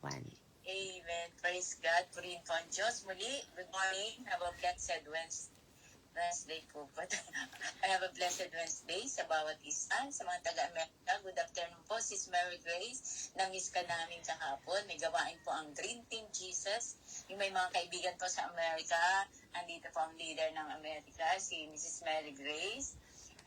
1. Amen. Praise God. Purihin po ang Diyos. Muli, good morning. Have a blessed Wednesday po. But I have a blessed Wednesday sa bawat isa. Sa mga taga-America, good afternoon po. Sis Mary Grace, na-miss ka namin kahapon. May gawain po ang Dream Team Jesus. Yung may mga kaibigan po sa America, andito po ang leader ng America, si Mrs. Mary Grace.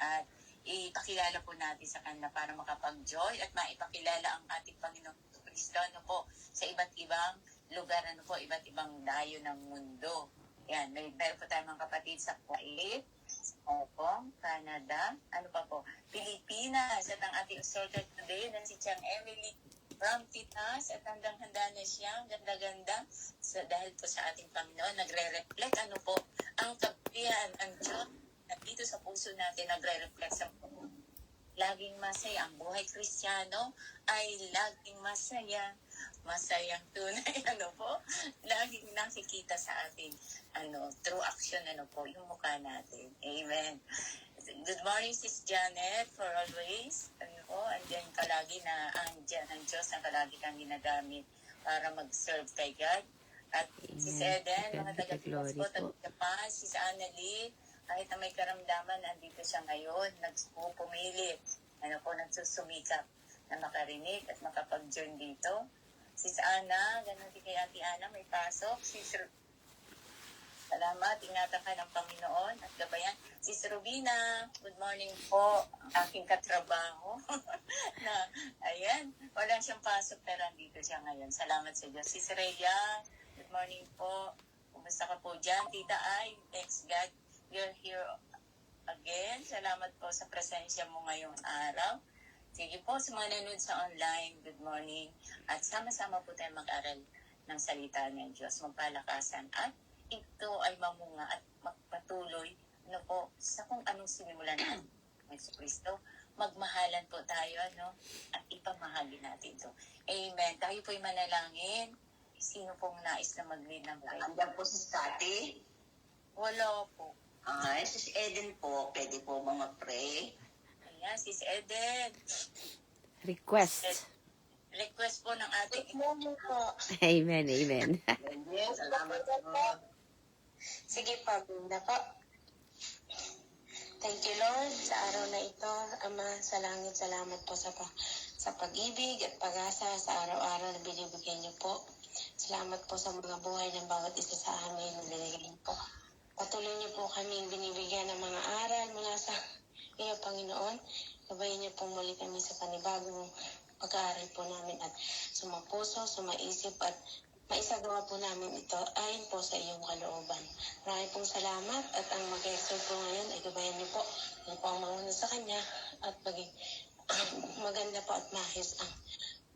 At ipakilala po natin sa kanila para makapag-joy at maipakilala ang ating Panginoon Kristo po sa iba't ibang lugar, iba't ibang dayo ng mundo. Yan, meron po tayong mga kapatid sa Kuwait, sa Hong Kong, Canada, Pilipinas, at ang ating sorted today na si Chang Emily from Titas, at handa na siya, ganda-ganda, dahil po sa ating Panginoon, nagre-reflect, ang kapihan, ang Diyos, at dito sa puso natin, nagre-reflect sa laging masaya. Ang buhay Kristiyano ay laging masaya. Masayang tunay, laging nakikita sa ating, through action, yung mukha natin. Amen. Good morning, Sis Janet, for always. Andiyan ka lagi na, andyan ang Diyos na kalagi kang ginagamit para mag-serve kay God. At Sis Eden, mga taga-Pinas po, taga-Japan, Sis Annalie, kahit na may karamdaman, andito siya ngayon, nagpupumilit, nagsusumikap na makarinig at makapag-join dito. Sis Ana, ganun din kay Ate Ana, may pasok. Salamat, ingatan ka ng Panginoon at gabayan. Sis Rubina, good morning po, ang aking katrabaho. Wala siyang pasok pero andito siya ngayon. Salamat sa Diyos. Sis Rhea, good morning po. Kumusta ka po dyan? Tita Ay, thanks God, you're here again. Salamat po sa presensya mo ngayong araw. Sige po, sa mga nanood sa online, good morning. At sama-sama po tayo mag-aral ng salita ng Diyos, magpalakasan. At ito ay mamunga at magpatuloy sa kung anong sinimulan natin ng Kristo. Magmahalan po tayo, at ipamahagi natin ito. Amen. Tayo po'y manalangin. Sino pong nais na mag-lead ng prayer? Andiyan po si Scotty. Wala po. Sis Eden po, pwede po bang mag-pray? Ayan, Sis Eden. Request. Request po ng ating... Amen, amen. Yes, salamat po. Sige pa, Bunda po. Thank you, Lord, sa araw na ito. Ama, sa langit, salamat po sa pag-ibig at pag-asa sa araw-araw na binibigyan niyo po. Salamat po sa mga buhay ng bawat isa sa amin na binigyan niyo po. Patuloy niyo po kaming binibigyan ng mga aral mula sa iyo, Panginoon. Gabayan niyo po muli kami sa panibagong pag-aaral po namin at sumapuso, sumaisip at maisagawa po namin ito ayon po sa iyong kalooban. Maraming pong salamat at ang mag-exert po ngayon ay gabayan niyo po. Yan po ang manguna sa kanya at maganda po at mahis ang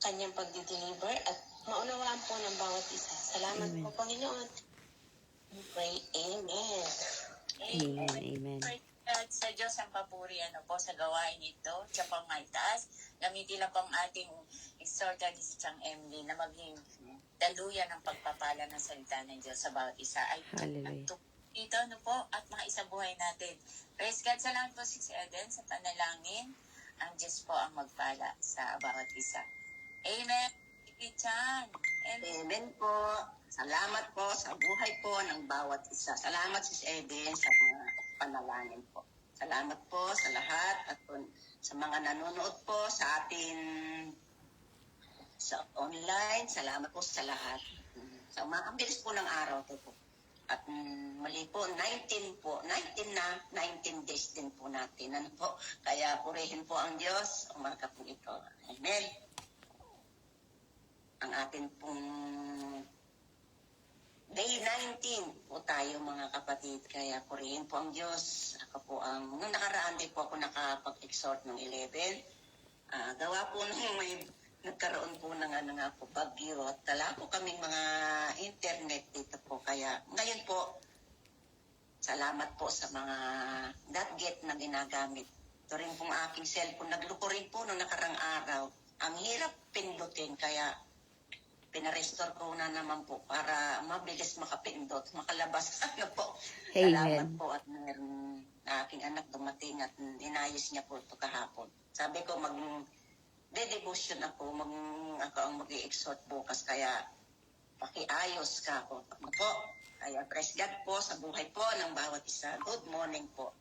kanyang pagdi-deliver at maunawaan po ng bawat isa. Salamat Amen. po, Panginoon. We pray, Amen. Amen, amen. At sa Diyos ang papuri sa gawain ito. Siya pang may taas. Gamitin lang pang ating exhorter ni si Chang Emily na maging daluyan ng pagpapala ng salita ng Diyos sa bawat isa. Ay Hallelujah. dito at mga isang buhay natin. Praise God. Salamat po si Eden sa panalangin. Ang Diyos po ang magpala sa bawat isa. Amen. Sige, Chan. Amen po. Salamat po sa buhay po ng bawat isa. Salamat Sis Eden sa mga panalangin po. Salamat po sa lahat at sa mga nanonood po sa atin sa online. Salamat po sa lahat. Sa ang bilis po ng araw to po. At mali po, 19 days din po natin. Kaya purihin po ang Diyos, umaga po ito. Amen. Ang atin pong day 19 po tayo mga kapatid. Kaya purihin po ang Diyos. Ako po nung nakaraan din po ako nakapag-exhort ng 11. Gawa po nung may nagkaroon po ng bagyo at tala po kaming mga internet dito po. Kaya ngayon po, salamat po sa mga gadget na ginagamit. Ito rin pong aking cellphone. Nagluko rin po nung nakarang araw. Ang hirap pindutin kaya pinarestore ko na naman po para mabilis makapindot, makalabas. Salamat po at meron na aking anak dumating at inayos niya po ito kahapon. Sabi ko de-devotion ako ang mag-i-exhort bukas, kaya pakiayos ka ako. Ano po? Kaya praise God po sa buhay po ng bawat isa. Good morning po.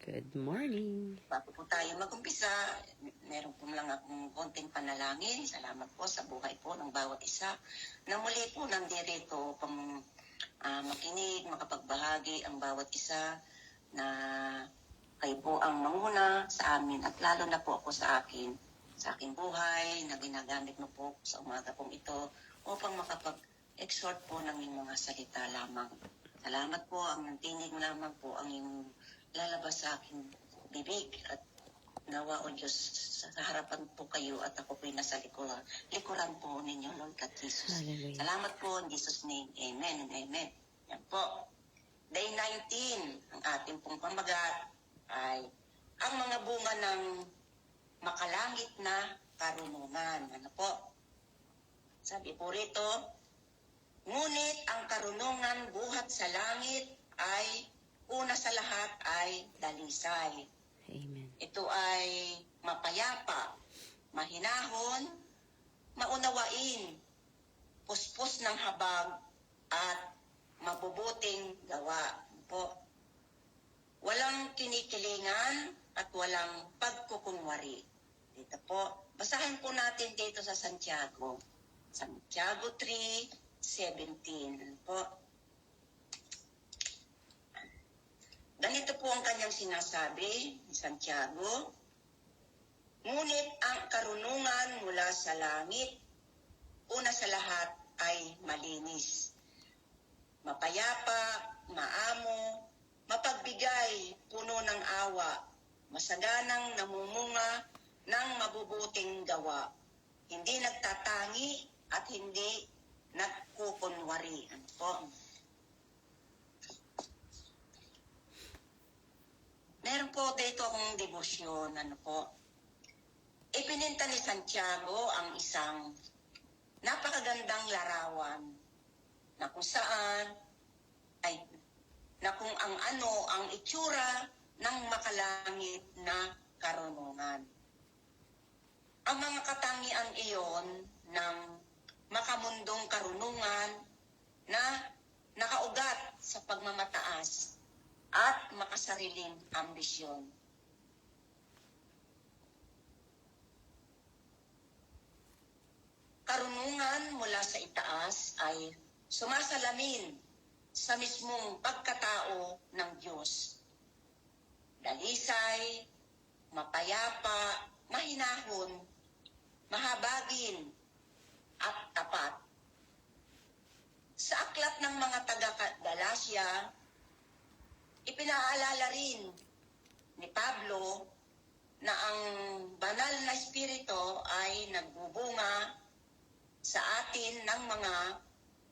Good morning. Bago po tayo mag-umpisa, meron po lang akong konting panalangin. Salamat po sa buhay po ng bawat isa na muli po nandirito pang makinig, makapagbahagi ang bawat isa na kayo po ang manguna sa amin at lalo na po ako sa aking buhay na ginagamit mo po sa umaga pong ito upang makapag-exhort po ng iyong mga salita lamang. Salamat po, ang nantinig lamang po ang iyong lalabas sa aking bibig at nawa o Diyos sa harapan po kayo at ako po'y nasa likuran po ninyo, Lord God Jesus. Hallelujah. Salamat po in Jesus' name. Amen and amen. Yan po. Day 19, ang ating pong pamagat ay ang mga bunga ng makalangit na karunungan. Ano po? Sabi po rito, ngunit ang karunungan buhat sa langit ay una sa lahat ay dalisay. Amen. Ito ay mapayapa, mahinahon, maunawain, puspos ng habag at mabubuting gawa. Po. Walang kinikilingan at walang pagkukunwari. Dito po, basahin po natin dito sa Santiago. Santiago 3:17. Po. Ganito po ang kanyang sinasabi ni Santiago. Ngunit ang karunungan mula sa langit, una sa lahat ay malinis. Mapayapa, maamo, mapagbigay, puno ng awa, masaganang namumunga ng mabubuting gawa. Hindi nagtatangi at hindi nagkukunwari. Ano po? Meron po dito akong debosyon, ano po. Ipininta ni Santiago ang isang napakagandang larawan na kung saan kung ang itsura ng makalangit na karunungan. Ang mga katangian iyon ng makamundong karunungan na nakaugat sa pagmamataas at makasariling ambisyon. Karunungan mula sa itaas ay sumasalamin sa mismong pagkatao ng Diyos. Dalisay, mapayapa, mahinahon, mahabagin, at tapat. Sa aklat ng mga taga-Galasya, ipinaalala rin ni Pablo na ang banal na espiritu ay nagbubunga sa atin ng mga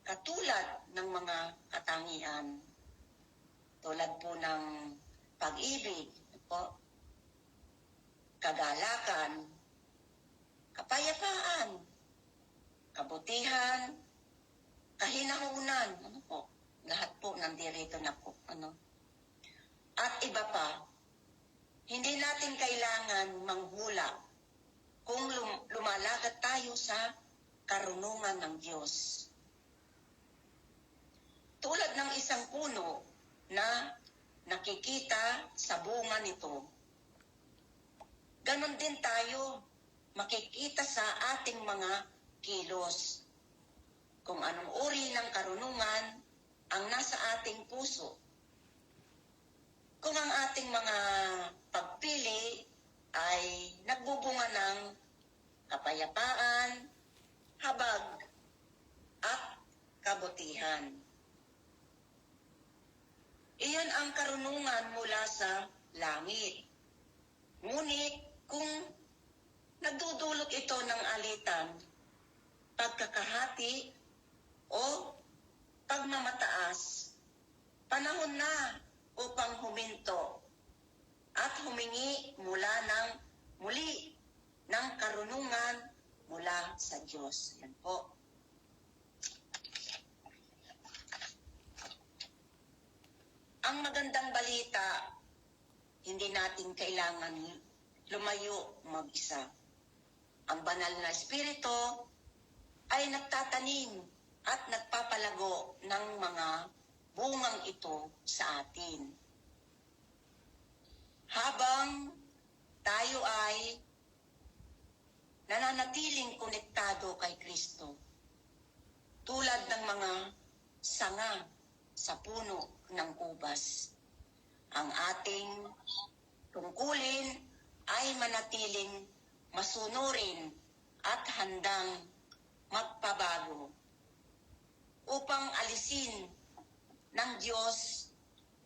katulad ng mga katangian. Tulad po ng pag-ibig, po, kagalakan, kapayapaan, kabutihan, kahinahunan, ano po, lahat po nandirito na po, ano. At iba pa, hindi natin kailangan manghula kung lumalakad tayo sa karunungan ng Diyos. Tulad ng isang puno na nakikita sa bunga nito, ganon din tayo makikita sa ating mga kilos kung anong uri ng karunungan ang nasa ating puso. Kung ang ating mga pagpili ay nagbubunga ng kapayapaan, habag, at kabutihan. Iyon ang karunungan mula sa langit. Ngunit kung nagdudulot ito ng alitan, pagkakahati, o pagmamataas, panahon na upang huminto at humingi muli ng karunungan mula sa Diyos. Yan po. Ang magandang balita, hindi natin kailangan lumayo mag-isa. Ang banal na espiritu ay nagtatanim at nagpapalago ng mga bungang ito sa atin. Habang tayo ay nananatiling konektado kay Kristo, tulad ng mga sanga sa puno ng ubas, ang ating tungkulin ay manatiling masunurin at handang magpabago upang alisin ng Diyos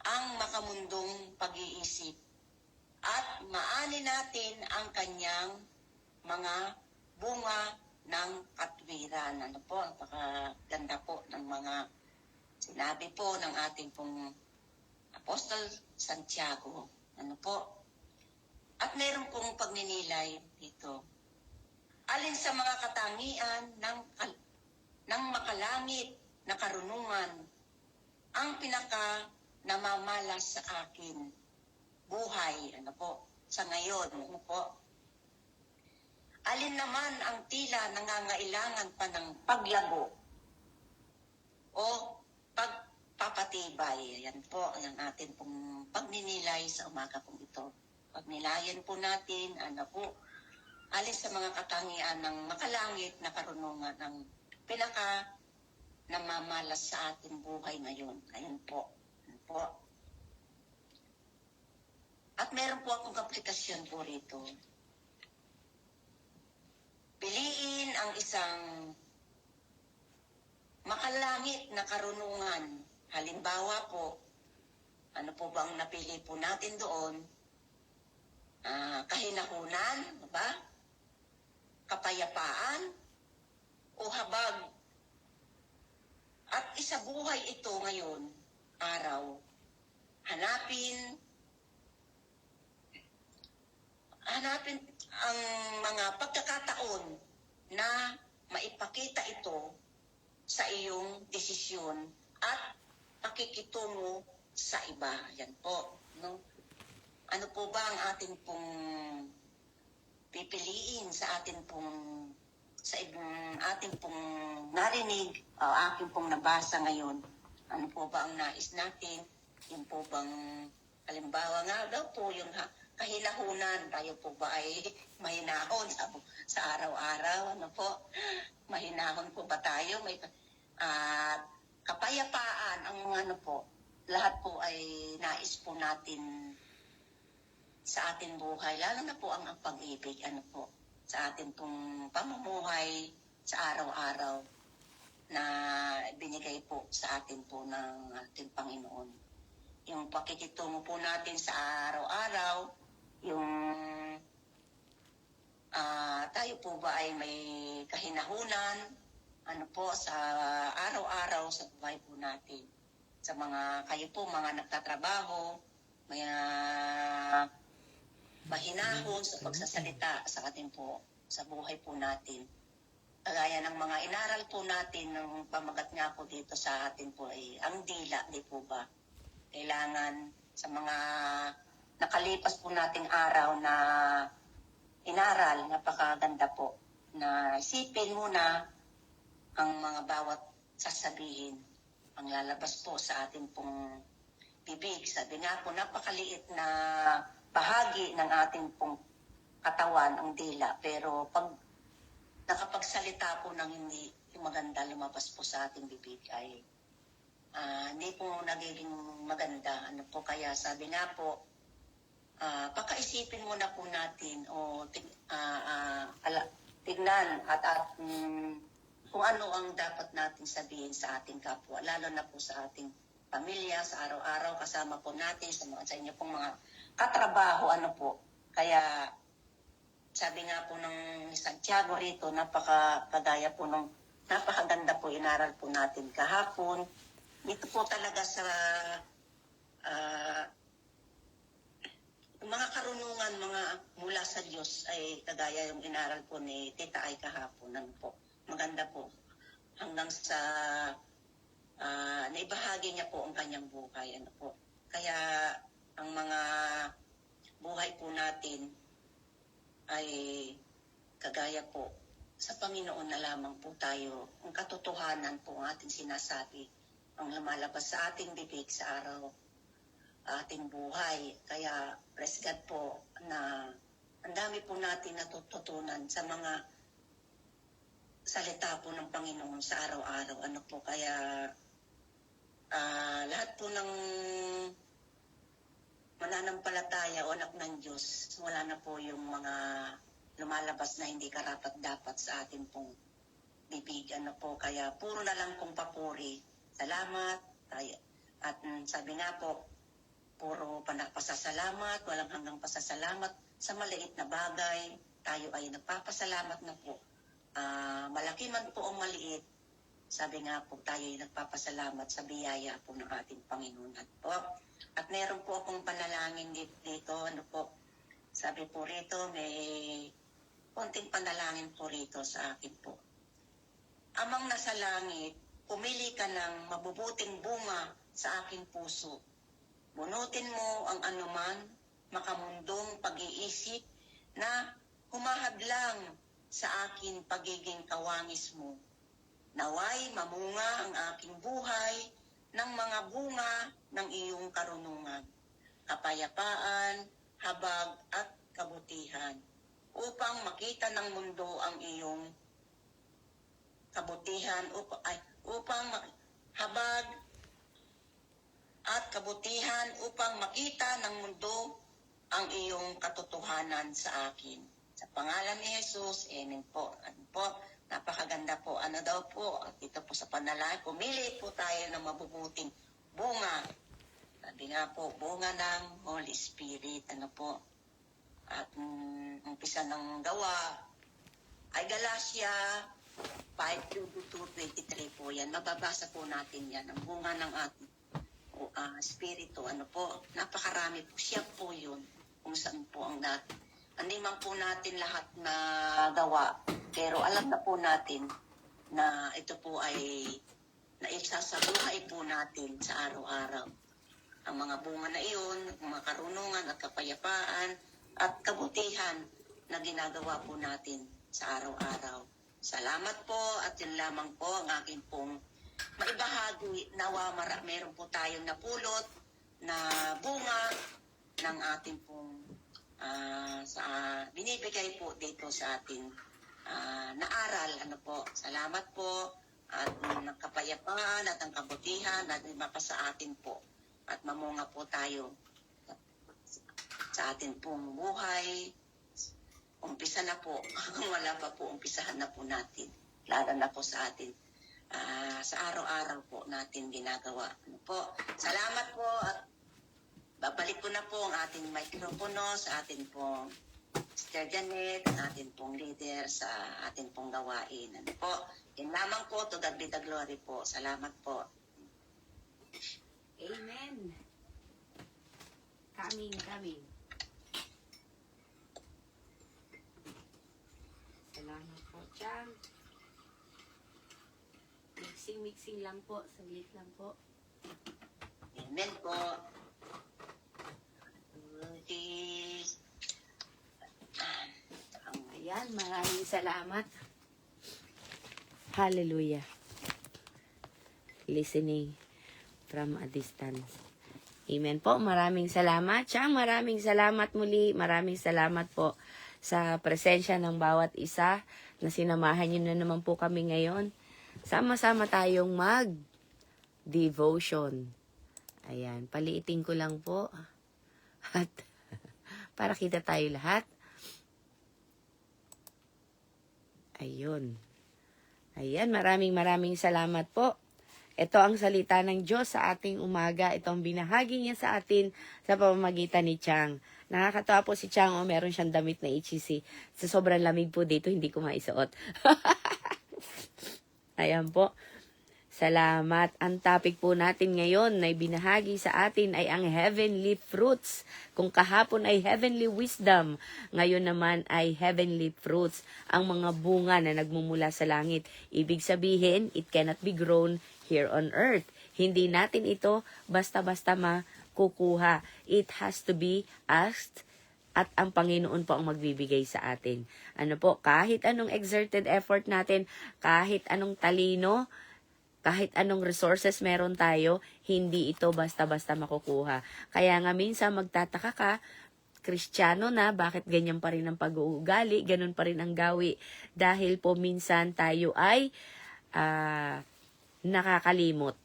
ang makamundong pag-iisip at maani natin ang kanyang mga bunga ng katwiran. Ano po, napakaganda po ng mga sinabi po ng ating pong Apostol Santiago. Ano po? At meron pong pagninilay dito. Alin sa mga katangian ng makalangit na karunungan ang pinaka namamalas sa akin buhay, ano po, sa ngayon, ano po. Alin naman ang tila nangangailangan pa ng paglago o pagpapatibay. Yan po ang atin pong pagninilay sa umaga pong ito. Pagnilayan po natin, ano po, alin sa mga katangian ng makalangit na karunungan ng pinaka namamalas sa ating buhay ngayon. Ayun po. Ayun po. At meron po akong aplikasyon po rito. Piliin ang isang makalangit na karunungan. Halimbawa po, ano po bang napili po natin doon? Kahinahunan, ba? Kapayapaan, o habag. At isa buhay ito ngayon, araw. Hanapin ang mga pagkakataon na maipakita ito sa iyong desisyon at pakikitungo sa iba. Yan po. No? Ano po ba ang ating pong pipiliin sa ating pong ating pong narinig o aking pong nabasa ngayon? Ano po ba ang nais natin? Yung po bang halimbawa nga daw po yung kahilahunan, tayo po ba ay mahinahon sa araw-araw? Ano po? Mahinahon po ba tayo? Kapayapaan ang ano po, lahat po ay nais po natin sa ating buhay, lalo na po ang pag-ibig, ano po, sa ating pong pamumuhay sa araw-araw na binigay po sa atin po ng ating Panginoon. Yung pakikitungo po natin sa araw-araw, yung tayo po ba ay may kahinahunan, ano po, sa araw-araw sa buhay po natin. Sa kayo po, mga nagtatrabaho, may mahinahon sa pagsasalita sa atin po, sa buhay po natin. Kagaya ng mga inaral po natin, ng pamagat nga po dito sa atin po ay ang dila, di po ba? Kailangan sa mga nakalipas po nating araw na inaral, napakaganda po, na isipin muna ang mga bawat sasabihin, ang lalabas po sa atin pong bibig. Sabi nga po, napakaliit na bahagi ng ating pong katawan, ang dila. Pero pag nakapagsalita po ng hindi maganda lumabas po sa ating bibig ay hindi po nagiging maganda. Ano po, kaya sabi nga po, pakaisipin muna po natin o tignan at kung ano ang dapat natin sabihin sa ating kapwa, lalo na po sa ating pamilya, sa araw-araw, kasama po natin, sa inyo pong mga katrabaho, ano po. Kaya, sabi nga po ng Santiago rito, napakagaya po napakaganda po, inaral po natin kahapon. Dito po talaga sa mga karunungan, mga mula sa Diyos ay kagaya yung inaral po ni Tita Ay kahapon. Ano po, maganda po. Hanggang sa naibahagi niya po ang kanyang buhay. Ano po. Kaya ang mga buhay po natin ay kagaya po, sa Panginoon na lamang po tayo, ang katotohanan po ang ating sinasabi, ang lumalabas sa ating bibig sa araw, ating buhay. Kaya, praise God po, na ang dami po natin natututunan sa mga salita po ng Panginoon sa araw-araw. Ano po, kaya lahat po ng mananampalataya o anak ng Diyos, wala na po yung mga lumalabas na hindi karapat-dapat sa ating pong bibig. Ano po, kaya puro na lang kong papuri. Salamat. At sabi nga po, puro pasasalamat, walang hanggang pasasalamat sa maliit na bagay. Tayo ay nagpapasalamat na po. Malaki man po o maliit, sabi nga po tayo ay nagpapasalamat sa biyaya po ng ating Panginoon. At meron po akong panalangin dito, ano po, sabi po rito, may konting panalangin po rito sa akin po. Amang nasa langit, pumili ka ng mabubuting bunga sa aking puso. Bunutin mo ang anuman makamundong pag-iisip na humahadlang sa akin pagiging kawangis mo. Naway mamunga ang aking buhay ng mga bunga ng iyong karunungan, kapayapaan, habag at kabutihan, upang makita ng mundo ang iyong kabutihan, habag at kabutihan upang makita ng mundo ang iyong katotohanan sa akin. Sa pangalan ni Jesus, amen po. Ano po? Napakaganda po. Ano daw po? Ito po sa panalangin, pumili po tayo ng mabubuting bunga. Sabi nga po, bunga ng Holy Spirit. Ano po? At umpisa ng gawa ay Galatia 5:22-23 po yan. Mababasa po natin yan. Ang bunga ng ating Espiritu. Ano po? Napakarami po. Siya po yun. Kung saan po ang natin. Hindi man po natin lahat na gawa. Pero alam na po natin na ito po ay naisa sa buhay po natin sa araw-araw. Ang mga bunga na iyon, mga karunungan at kapayapaan at kabutihan na ginagawa po natin sa araw-araw. Salamat po at yun lamang po ang aking pong maibahagi. Nawa meron po tayong napulot na bunga ng ating pong binibigay po dito sa ating naaral. Ano po, salamat po at ng kapayapaan at ang kabutihan na mapasa atin po at mamunga po tayo sa atin pong buhay. Umpisa na po. Kung wala pa po, umpisahan na po natin. Lalo na po sa atin. Sa araw-araw po natin ginagawa. Ano po, salamat po at babalik ko na po ang ating mikropono sa ating pong Sister Janet, ang ating pong leader sa ating pong gawain. Ano po, yun lamang po, to God be the glory po. Salamat po. Amen. Coming. Salamat po, Chang. Mixing lang po. Saglit lang po. Amen po. Ayan, maraming salamat. Hallelujah. Listening from a distance. Amen po. Maraming salamat. Chang, maraming salamat muli. Maraming salamat po sa presensya ng bawat isa na sinamahan niyo na naman po kami ngayon. Sama-sama tayong mag-devotion. Ayan, paliitin ko lang po. At para kita tayo lahat. Ayun. Ayan, maraming salamat po. Ito ang salita ng Diyos sa ating umaga. Ito ang binahagi niya sa atin sa pamamagitan ni Chang. Nakakatawa po si Chang, meron siyang damit na HCC. Sa sobrang lamig po dito, hindi ko maisuot. Ayan po. Salamat. Ang topic po natin ngayon na ibinahagi sa atin ay ang heavenly fruits. Kung kahapon ay heavenly wisdom, ngayon naman ay heavenly fruits. Ang mga bunga na nagmumula sa langit. Ibig sabihin, it cannot be grown here on earth. Hindi natin ito basta-basta makukuha. It has to be asked at ang Panginoon po ang magbibigay sa atin. Ano po, kahit anong exerted effort natin, kahit anong talino, kahit anong resources meron tayo, hindi ito basta-basta makukuha. Kaya nga minsan magtataka ka, Kristiyano na, bakit ganyan pa rin ang pag-uugali, ganun pa rin ang gawi. Dahil po minsan tayo ay nakakalimot.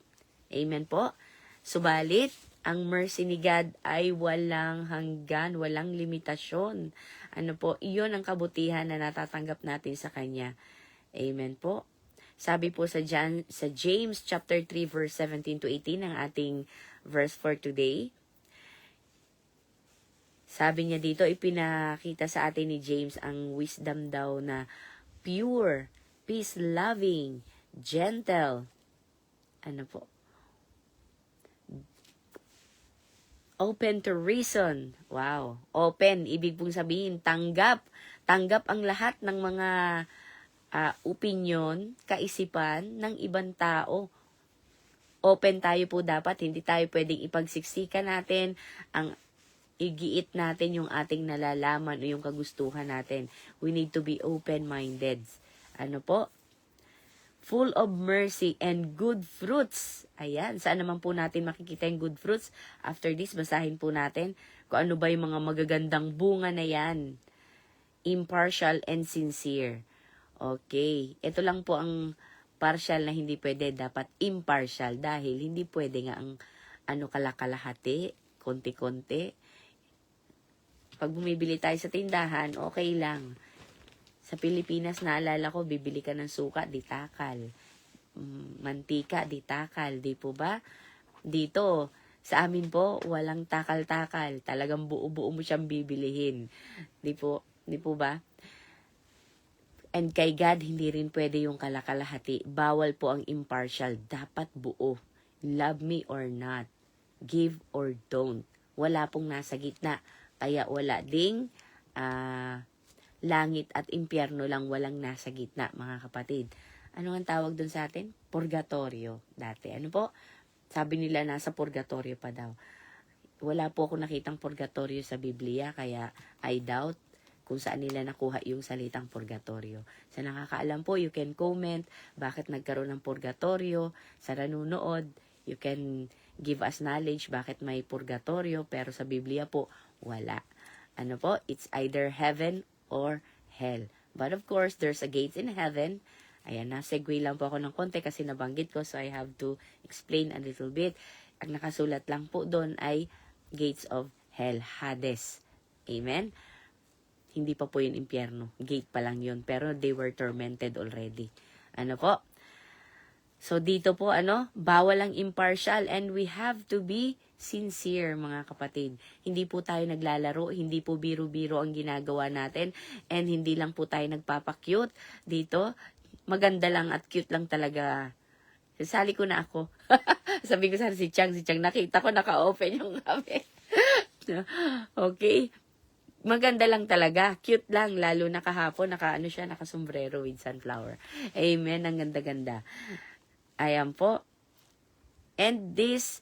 Amen po. Subalit, ang mercy ni God ay walang hanggan, walang limitasyon. Ano po, iyon ang kabutihan na natatanggap natin sa Kanya. Amen po. Sabi po sa James chapter 3 verse 17 to 18 ang ating verse for today. Sabi niya dito, ipinakita sa atin ni James ang wisdom daw na pure, peace-loving, gentle. Ano po? Open to reason. Wow. Open, ibig pong sabihin, tanggap. Tanggap ang lahat ng mga opinion, kaisipan ng ibang tao. Open tayo po dapat. Hindi tayo pwedeng ipagsiksika natin ang igiit natin yung ating nalalaman o yung kagustuhan natin. We need to be open-minded. Ano po? Full of mercy and good fruits. Ayan, saan naman po natin makikita yung good fruits? After this, basahin po natin kung ano ba yung mga magagandang bunga na yan. Impartial and sincere. Okay, ito lang po ang partial na hindi pwede. Dapat impartial dahil hindi pwede nga ang kalakalahati, konti-konti. Pag bumibili tayo sa tindahan, okay lang. Sa Pilipinas, naalala ko, bibili ka ng suka, di takal. Mantika, di takal. Di po ba? Dito, sa amin po, walang takal-takal. Talagang buo-buo mo siyang bibilihin. Di po ba? And kay God, hindi rin pwede yung kalakalahati. Bawal po ang impartial. Dapat buo. Love me or not. Give or don't. Wala pong nasa gitna. Kaya wala ding langit at impyerno lang, walang nasa gitna, mga kapatid. Ano ang tawag dun sa atin? Purgatorio dati. Ano po? Sabi nila nasa purgatorio pa daw. Wala po ako nakitang purgatorio sa Biblia, kaya I doubt kung saan nila nakuha yung salitang purgatorio. Sa nakakaalam po, you can comment bakit nagkaroon ng purgatorio. Sa nanunood, you can give us knowledge bakit may purgatorio, pero sa Biblia po, wala. Ano po? It's either heaven or hell. But of course, there's a gate in heaven. Ayan, nasegue lang po ako ng konti kasi nabanggit ko, so I have to explain a little bit. Ang nakasulat lang po doon ay gates of hell, Hades. Amen? Hindi pa po yun impyerno. Gate pa lang yun. Pero they were tormented already. Ano po? So dito po, bawal ang impartial and we have to be sincere, mga kapatid. Hindi po tayo naglalaro, hindi po biro-biro ang ginagawa natin, and hindi lang po tayo nagpapakyut dito. Maganda lang at cute lang talaga. Sasali ko na ako. Sabi ko sa si Chang, nakita ko naka-open yung kami. Okay? Maganda lang talaga. Cute lang, lalo na kahapon, naka-sombrero with sunflower. Amen, ang ganda-ganda. Ayan po. And this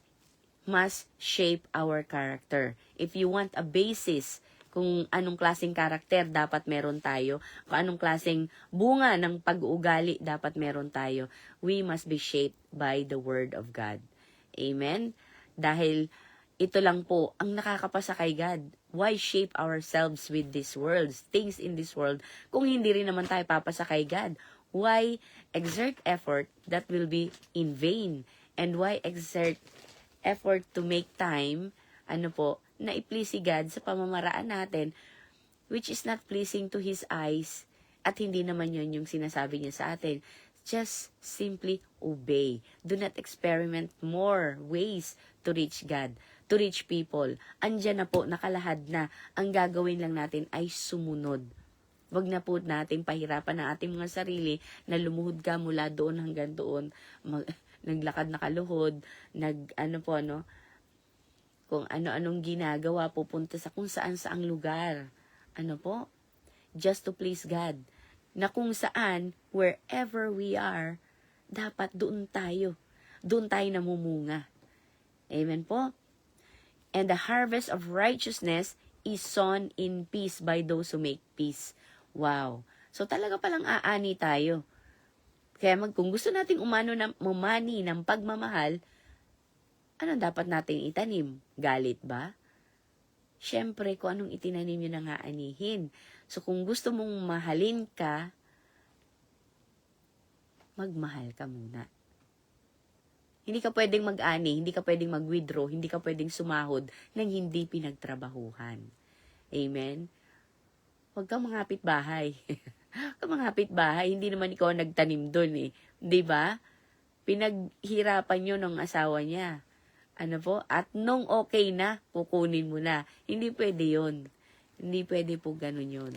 must shape our character. If you want a basis kung anong klaseng karakter dapat meron tayo, kung anong klaseng bunga ng pag-uugali dapat meron tayo, we must be shaped by the Word of God. Amen? Dahil ito lang po ang nakakapasa kay God. Why shape ourselves with these worlds, things in this world, kung hindi rin naman tayo papasa kay God? Why exert effort that will be in vain? And why exert effort to make time, na i-please si God sa pamamaraan natin, which is not pleasing to His eyes, at hindi naman yun yung sinasabi niya sa atin. Just simply obey. Do not experiment more ways to reach God, to reach people. Andyan na po, nakalahad na. Ang gagawin lang natin ay sumunod. Wag na po natin pahirapan ang ating mga sarili na lumuhod ka mula doon hanggang doon. Naglakad na kaluhod, kung ano-anong ginagawa, pupunta sa kung saan-saang lugar. Just to please God. Na kung saan, wherever we are, dapat doon tayo namumunga. Amen po? And the harvest of righteousness is sown in peace by those who make peace. Wow. So talaga palang aani tayo. Kaya kung gusto nating umani ng pagmamahal, ano dapat nating itanim? Galit ba? Siyempre, kung anong itinanim yun ang aanihin. So kung gusto mong mahalin ka, magmahal ka muna. Hindi ka pwedeng mag-ani, hindi ka pwedeng mag-withdraw, hindi ka pwedeng sumahod nang hindi pinagtrabahuhan. Amen? Huwag kang mangapit bahay. Huwag kang mangapit bahay, hindi naman ikaw nagtanim doon eh. Di ba? Pinaghirapan nyo ng asawa niya. Ano po? At nung okay na, kukunin mo na. Hindi pwede yun. Hindi pwede po ganun yun.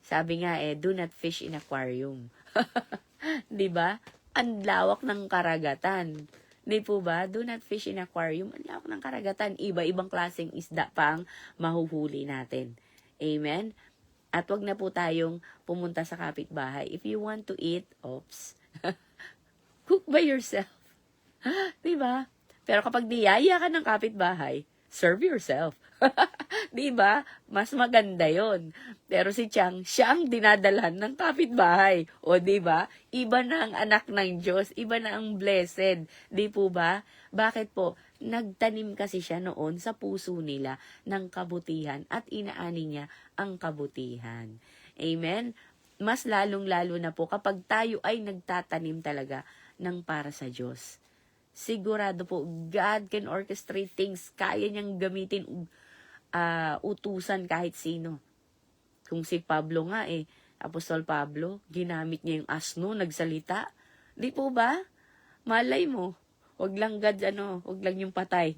Sabi nga do not fish in aquarium. Di ba? Ang lawak ng karagatan. Di po ba? Do not fish in aquarium. Ang lawak ng karagatan. Iba-ibang klaseng isda pang mahuhuli natin. Amen? At wag na po tayong pumunta sa kapitbahay. If you want to eat, cook by yourself. Di ba? Pero kapag niyaya ka ng kapitbahay, serve yourself. Di ba? Mas maganda yon. Pero si Chang, siya ang dinadalhan ng kapitbahay. O di ba? Iba na ang anak ng Diyos, iba na ang blessed. Di po ba? Bakit po? Nagtanim kasi siya noon sa puso nila ng kabutihan at inaani niya ang kabutihan. Amen? Mas lalong-lalo na po kapag tayo ay nagtatanim talaga ng para sa Diyos. Sigurado po, God can orchestrate things. Kaya niyang gamitin utusan kahit sino. Kung si Pablo nga Apostol Pablo, ginamit niya yung asno, nagsalita. Di po ba? Malay mo. Wag lang wag lang yung patay.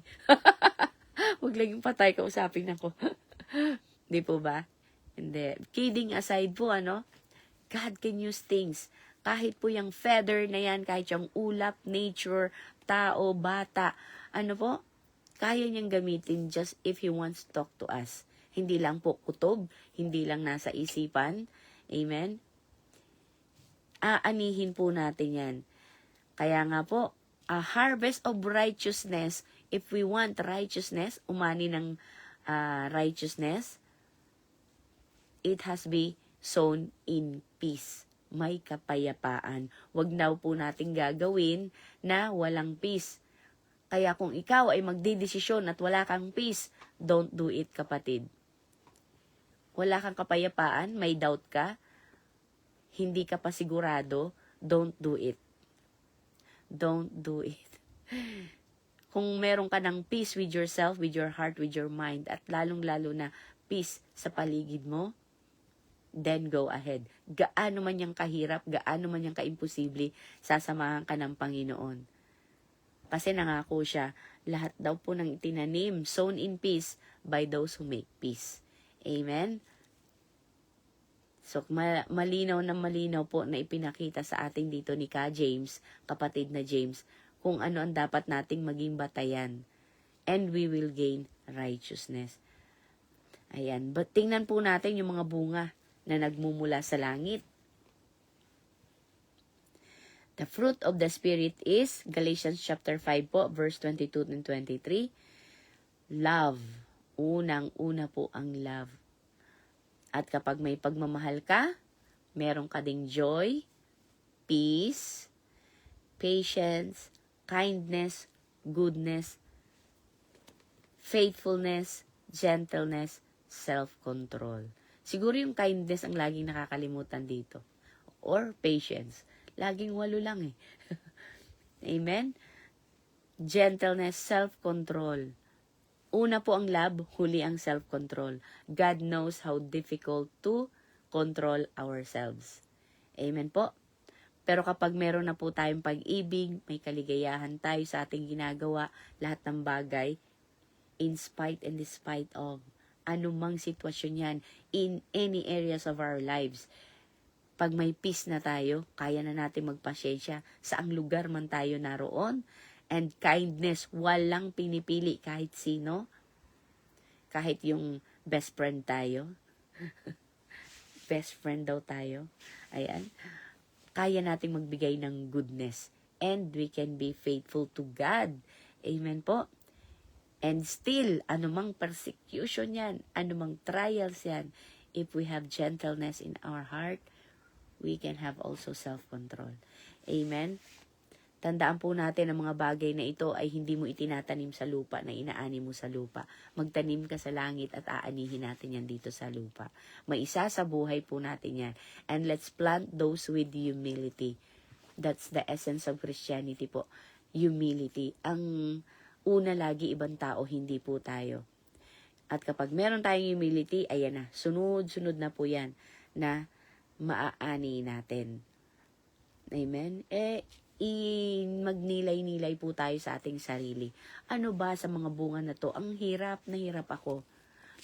Wag lang yung patay, kausapin ako. Di po ba? Hindi. Kidding aside po, God can use things. Kahit po yung feather na yan, kahit yung ulap, nature, tao, bata, kaya niyang gamitin just if He wants to talk to us. Hindi lang po kutob, hindi lang nasa isipan. Amen? Aanihin po natin yan. Kaya nga po, a harvest of righteousness, if we want righteousness, umani ng righteousness, it has be sown in peace. May kapayapaan. Huwag na po natin gagawin na walang peace. Kaya kung ikaw ay magdidesisyon at wala kang peace, don't do it, kapatid. Wala kang kapayapaan, may doubt ka, hindi ka pa sigurado, don't do it. Don't do it. Kung meron ka ng peace with yourself, with your heart, with your mind, at lalong-lalo na peace sa paligid mo, then go ahead. Gaano man yung kahirap, gaano man yung kaimposible, sasamahan ka ng Panginoon. Kasi nangako siya, lahat daw po ng itinanim, sown in peace by those who make peace. Amen? So, malinaw po na ipinakita sa atin dito ni James, kapatid na James, kung ano ang dapat nating maging batayan. And we will gain righteousness. Ayan. But tingnan po natin yung mga bunga na nagmumula sa langit. The fruit of the Spirit is, Galatians chapter 5 po, verse 22 and 23, love. Unang-una po ang love. At kapag may pagmamahal ka, meron ka ding joy, peace, patience, kindness, goodness, faithfulness, gentleness, self-control. Siguro yung kindness ang laging nakakalimutan dito. Or patience. Laging 8 lang Amen? Gentleness, self-control. Una po ang love, huli ang self-control. God knows how difficult to control ourselves. Amen po? Pero kapag meron na po tayong pag-ibig, may kaligayahan tayo sa ating ginagawa, lahat ng bagay, in spite and despite of, anumang sitwasyon yan, in any areas of our lives. Pag may peace na tayo, kaya na natin magpasyensya saang lugar man tayo naroon. And kindness, walang pinipili kahit sino. Kahit yung best friend tayo. Best friend daw tayo. Ayan. Kaya nating magbigay ng goodness. And we can be faithful to God. Amen po. And still, anumang persecution yan, anumang trials yan, if we have gentleness in our heart, we can have also self-control. Amen? Tandaan po natin ang mga bagay na ito ay hindi mo itinatanim sa lupa na inaani mo sa lupa. Magtanim ka sa langit at aanihin natin yan dito sa lupa. May isa sa buhay po natin yan. And let's plant those with humility. That's the essence of Christianity po. Humility. Ang una lagi ibang tao, hindi po tayo. At kapag meron tayong humility, ayan na, sunod-sunod na po yan na maaani natin. Amen? Magnilay-nilay po tayo sa ating sarili. Ano ba sa mga bunga na to? Ang hirap na hirap ako.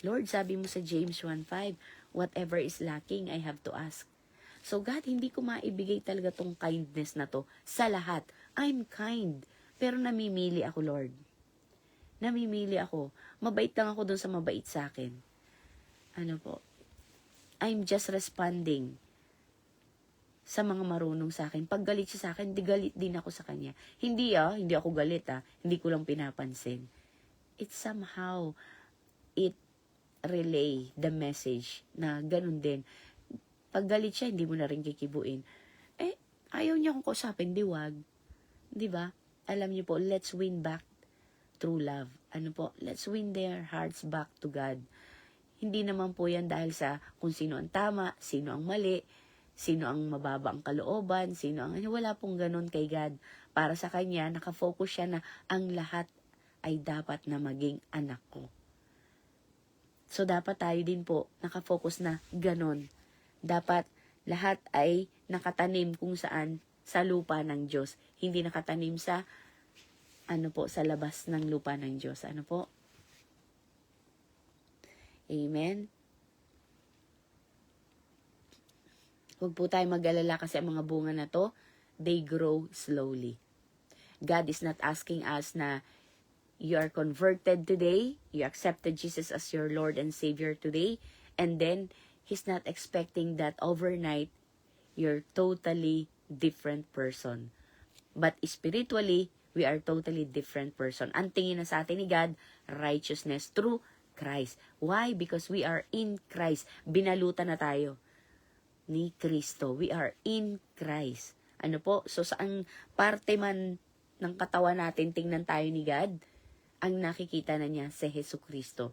Lord, sabi mo sa James 1:5, whatever is lacking, I have to ask. So God, hindi ko maibigay talaga tong kindness na to sa lahat. I'm kind. Pero namimili ako, Lord. Namimili ako. Mabait lang ako dun sa mabait sa akin. Ano po? I'm just responding sa mga marunong sa akin. Pag galit siya sa akin, di galit din ako sa kanya. Hindi ako galit Hindi ko lang pinapansin. It's somehow, it relay the message na ganun din. Pag galit siya, hindi mo na rin kikibuin. Ayaw niya akong kausapin, wag. Di ba? Alam niyo po, let's win back through love. Ano po? Let's win their hearts back to God. Hindi naman po yan dahil sa kung sino ang tama, sino ang mali, sino ang mababa ang kalooban, wala pong ganun kay God. Para sa Kanya, nakafocus siya na ang lahat ay dapat na maging anak ko. So, dapat tayo din po nakafocus na ganun. Dapat lahat ay nakatanim kung saan sa lupa ng Diyos. Hindi nakatanim sa, sa labas ng lupa ng Diyos. Ano po? Amen? Huwag po tayo mag-alala kasi ang mga bunga na to, they grow slowly. God is not asking us na you are converted today, you accepted Jesus as your Lord and Savior today, and then He's not expecting that overnight you're totally different person. But spiritually, we are totally different person. Ang tingin na sa atin ni God, righteousness through Christ. Why? Because we are in Christ. Binalutan na tayo ni Kristo. We are in Christ. Ano po? So, saan parte man ng katawan natin tingnan tayo ni God, ang nakikita na niya si Jesucristo.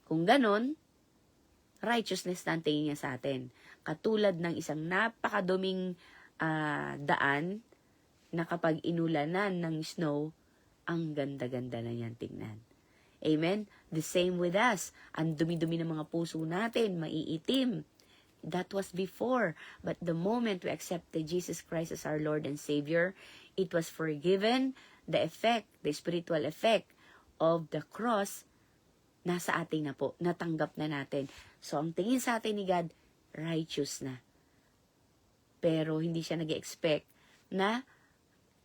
Kung ganon, righteousness na ang tingin niya sa atin. Katulad ng isang napakaduming daan na kapag inulanan ng snow, ang ganda-ganda na niyan tingnan. Amen? The same with us. Ang dumi-dumi ng mga puso natin, maiitim. That was before. But the moment we accepted Jesus Christ as our Lord and Savior, it was forgiven. The effect, the spiritual effect of the cross, nasa atin na po. Natanggap na natin. So, ang tingin sa atin ni God, righteous na. Pero, hindi siya nag-expect na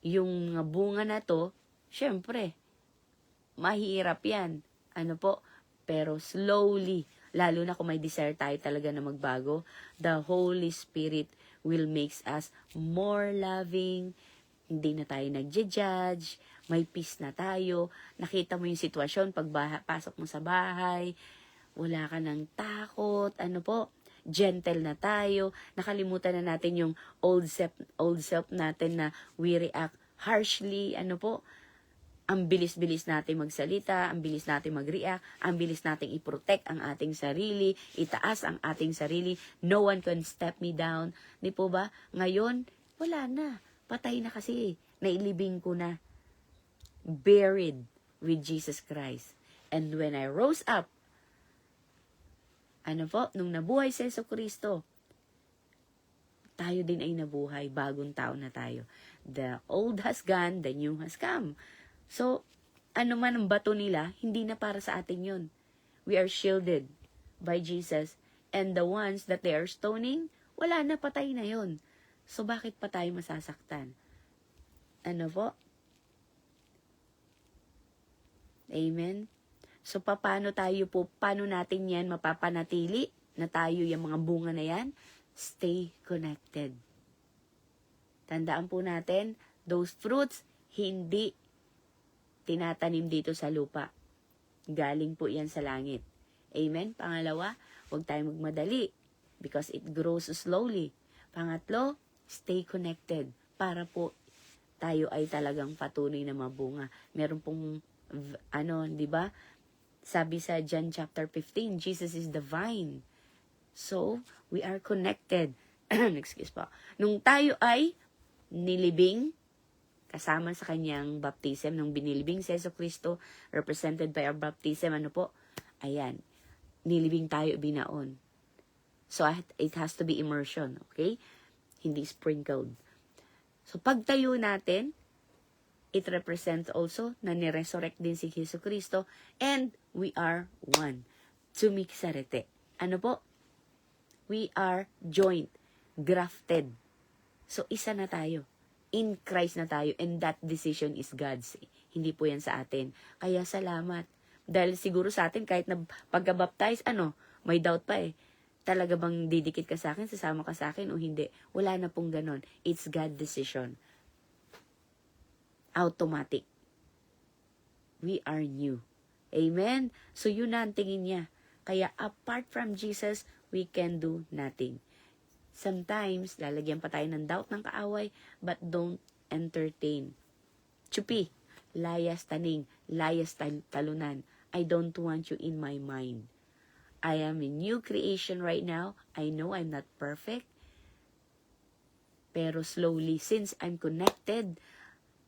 yung bunga na to, syempre, mahirap yan. Ano po? Pero slowly, lalo na kung may desire tayo talaga na magbago, the Holy Spirit will make us more loving. Hindi na tayo nagja-judge, may peace na tayo. Nakita mo yung sitwasyon, pag pasok mo sa bahay, wala ka ng takot, gentle na tayo. Nakalimutan na natin yung old self natin na we react harshly, ang bilis-bilis natin magsalita, ang bilis natin mag-react, ang bilis natin i-protect ang ating sarili, itaas ang ating sarili. No one can step me down. Di po ba? Ngayon, wala na. Patay na kasi. Nailibing ko na. Buried with Jesus Christ. And when I rose up, nung nabuhay si Jesucristo, tayo din ay nabuhay. Bagong tao na tayo. The old has gone, the new has come. So, man ang bato nila, hindi na para sa atin yun. We are shielded by Jesus. And the ones that they are stoning, wala na, patay na yun. So, bakit pa tayo masasaktan? Amen? So, paano natin yan mapapanatili na tayo yung mga bunga na yan? Stay connected. Tandaan po natin, those fruits, hindi tinatanim dito sa lupa. Galing po yan sa langit. Amen? Pangalawa, huwag tayong magmadali because it grows slowly. Pangatlo, stay connected para po tayo ay talagang patuloy na mabunga. Meron pong, di ba? Sabi sa John chapter 15, Jesus is the vine. So, we are connected. Excuse po. Nung tayo ay nilibing, kasama sa kanyang baptism, nung binilibing si Yesu Cristo, represented by our baptism, ayan, nilibing tayo, binaon. So, it has to be immersion, okay? Hindi sprinkled. So, pagtayo natin, it represents also na ni-resurrect din si Jesu Cristo and we are one. Tumikisarete. Ano po? We are joint, grafted. So, isa na tayo. In Christ na tayo and that decision is God's. Hindi po yan sa atin. Kaya salamat. Dahil siguro sa atin, kahit na pagka-baptize, may doubt pa eh. Talaga bang didikit ka sa akin, sasama ka sa akin o hindi? Wala na pong ganon. It's God's decision. Automatic. We are new. Amen? So yun na ang tingin niya. Kaya apart from Jesus, we can do nothing. Sometimes, lalagyan pa tayo ng doubt ng kaaway, but don't entertain. Chupi, layas taning, layas talunan. I don't want you in my mind. I am a new creation right now. I know I'm not perfect. Pero slowly, since I'm connected,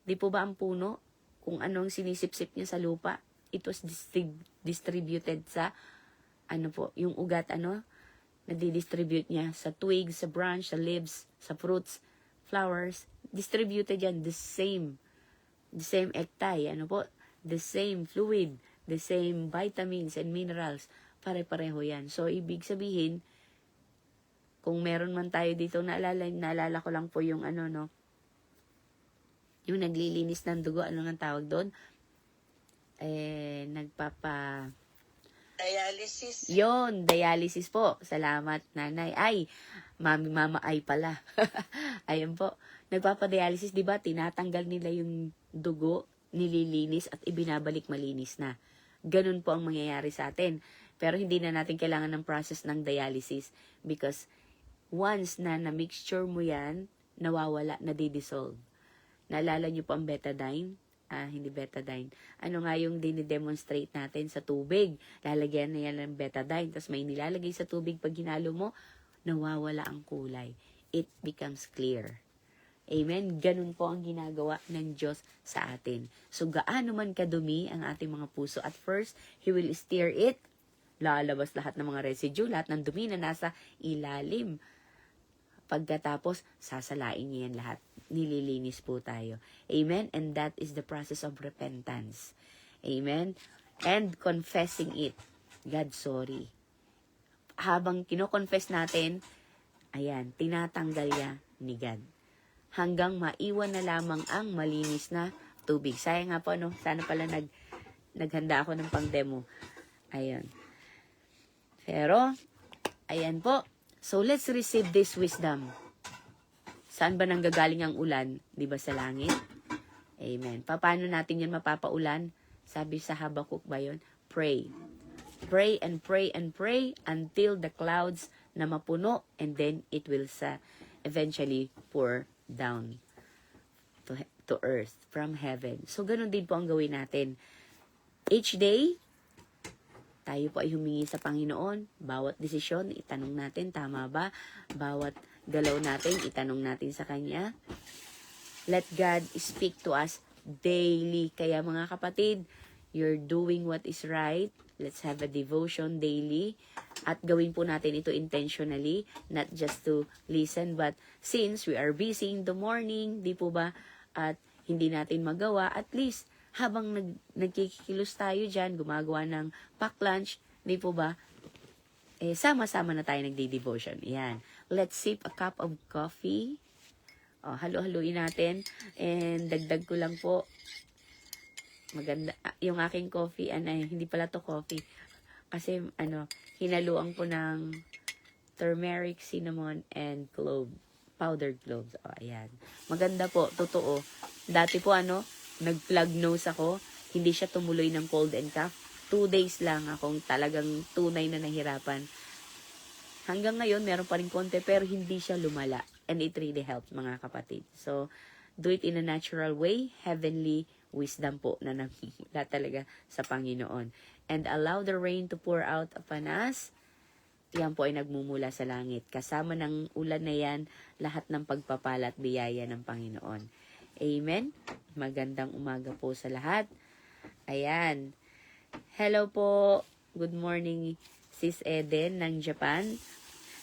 di po ba ang puno, kung anong sinisip-sip niya sa lupa, it was distributed sa, yung ugat, nadidistribute niya sa twigs, sa branch, sa leaves, sa fruits, flowers, distributed yan, the same ectai, the same fluid, the same vitamins and minerals, pare-pareho yan. So, ibig sabihin, kung meron man tayo dito, naalala ko lang po yung yung naglilinis ng dugo, ang tawag doon? Dialysis. Yon, dialysis po. Salamat, nanay. Ay, mama ay pala. Ayun po. Nagpapadialysis, di ba? Tinatanggal nila yung dugo, nililinis at ibinabalik malinis na. Ganun po ang mangyayari sa atin. Pero hindi na natin kailangan ng process ng dialysis because once na na-mixture mo yan, nawawala, nadidissolve. Naalala niyo po ang betadine? Hindi betadine. Ano nga yung dinidemonstrate natin sa tubig? Lalagyan na yan ng betadine, tapos may nilalagay sa tubig pag hinalo mo, nawawala ang kulay. It becomes clear. Amen? Ganun po ang ginagawa ng Diyos sa atin. So, gaano man kadumi ang ating mga puso, at first, He will stir it. Lalabas lahat ng mga residue, lahat ng dumi na nasa ilalim. Pagkatapos, sasalain niya yan lahat. Nililinis po tayo. Amen? And that is the process of repentance. Amen? And confessing it. God, sorry. Habang kino-confess natin, ayan, tinatanggal niya ni God. Hanggang maiwan na lamang ang malinis na tubig. Sayang nga po, sana pala naghanda ako ng pang-demo. Ayan. Pero, ayan po. So, let's receive this wisdom. Saan ba nanggagaling ang ulan? Di ba sa langit? Amen. Paano natin yan mapapaulan? Sabi sa Habakuk ba yun? Pray. Pray and pray and pray until the clouds na mapuno and then it will eventually pour down to earth from heaven. So, ganun din po ang gawin natin. Each day, tayo po ay humingi sa Panginoon. Bawat desisyon, itanong natin, tama ba? Bawat galaw natin, itanong natin sa Kanya. Let God speak to us daily. Kaya mga kapatid, you're doing what is right. Let's have a devotion daily. At gawin po natin ito intentionally, not just to listen, but since we are busy in the morning, di po ba, at hindi natin magawa, at least, habang nagkikilos tayo dyan, gumagawa ng pack lunch, di po ba, sama-sama na tayo nagdi-devotion. Yan. Let's sip a cup of coffee. Halo-haluin natin. And dagdag ko lang po, maganda, yung aking coffee, hindi pala to coffee. Kasi, hinaluan ko ng turmeric, cinnamon, and clove. Powdered cloves. Ayan. Maganda po, totoo. Dati po, nag-plug nose ako. hindi siya tumuloy ng cold and cough. 2 days lang akong talagang tunay na nahirapan. Hanggang ngayon, meron pa rin konti, pero hindi siya lumala. And it really helped, mga kapatid. So, do it in a natural way, heavenly wisdom po na namimula talaga sa Panginoon. And allow the rain to pour out upon us. Yan po ay nagmumula sa langit. Kasama ng ulan na yan, lahat ng pagpapala at biyaya ng Panginoon. Amen? Magandang umaga po sa lahat. Ayan. Hello po. Good morning, Sis Eden ng Japan.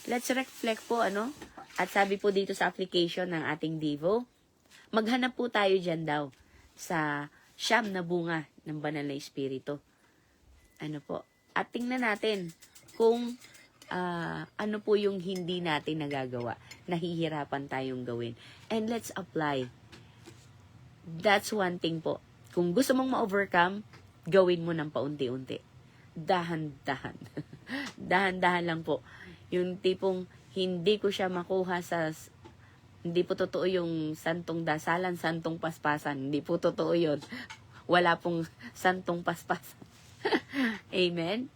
Let's reflect po, At sabi po dito sa application ng ating Devo, maghanap po tayo dyan daw sa 9 na bunga ng banal na espiritu. At tingnan natin kung ano po yung hindi natin nagagawa, nahihirapan tayong gawin. And let's apply. That's one thing po. Kung gusto mong ma-overcome, gawin mo ng paunti-unti. Dahan-dahan. Dahan-dahan lang po. Yung tipong hindi ko siya makuha hindi po totoo yung santong dasalan, santong paspasan. Hindi po totoo yun. Wala pong santong paspasan. Amen?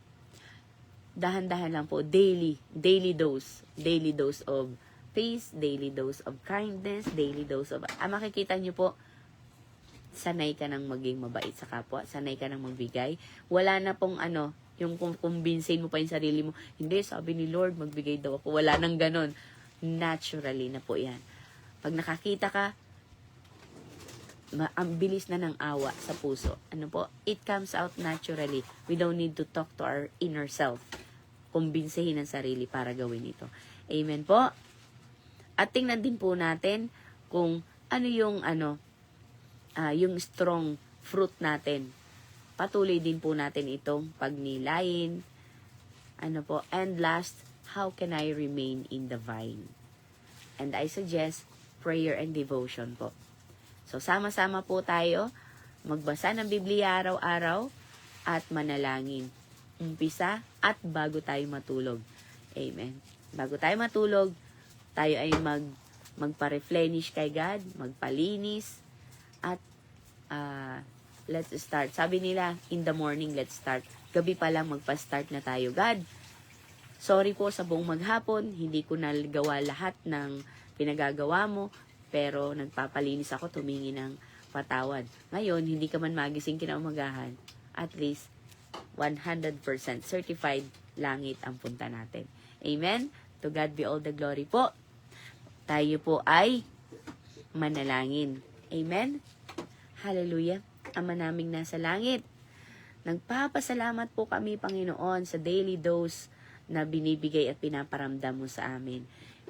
Dahan-dahan lang po. Daily dose. Daily dose of peace, daily dose of kindness, daily dose of... makikita nyo po, sanay ka nang maging mabait sa kapwa, sanay ka nang magbigay. Wala na pong yung kumbinsin mo pa yung sarili mo, hindi, sabi ni Lord, magbigay daw ako. Wala nang ganon. Naturally na po yan. Pag nakakita ka, ang bilis na ng awa sa puso. It comes out naturally. We don't need to talk to our inner self. Kumbinsihin ang sarili para gawin ito. Amen po. At tingnan din po natin kung ano yung yung strong fruit natin. Patuloy din po natin itong pagnilayin. And last, how can I remain in the vine? And I suggest prayer and devotion po. So, sama-sama po tayo magbasa ng Biblia araw-araw at manalangin. Umpisa at bago tayo matulog. Amen. Bago tayo matulog, tayo ay magpa-replenish kay God, magpalinis, at let's start. Sabi nila, in the morning, let's start. Gabi pa lang, magpa-start na tayo. God, sorry po sa buong maghapon, hindi ko nagawa lahat ng pinagagawa mo, pero nagpapalinis ako, tumingi ng patawad. Ngayon, hindi ka man magising kinaumagahan, at least 100% certified langit ang punta natin. Amen? To God be all the glory po. Tayo po ay manalangin. Amen? Hallelujah. Ama naming nasa langit, nagpapasalamat po kami, Panginoon, sa daily dose na binibigay at pinaparamdam mo sa amin.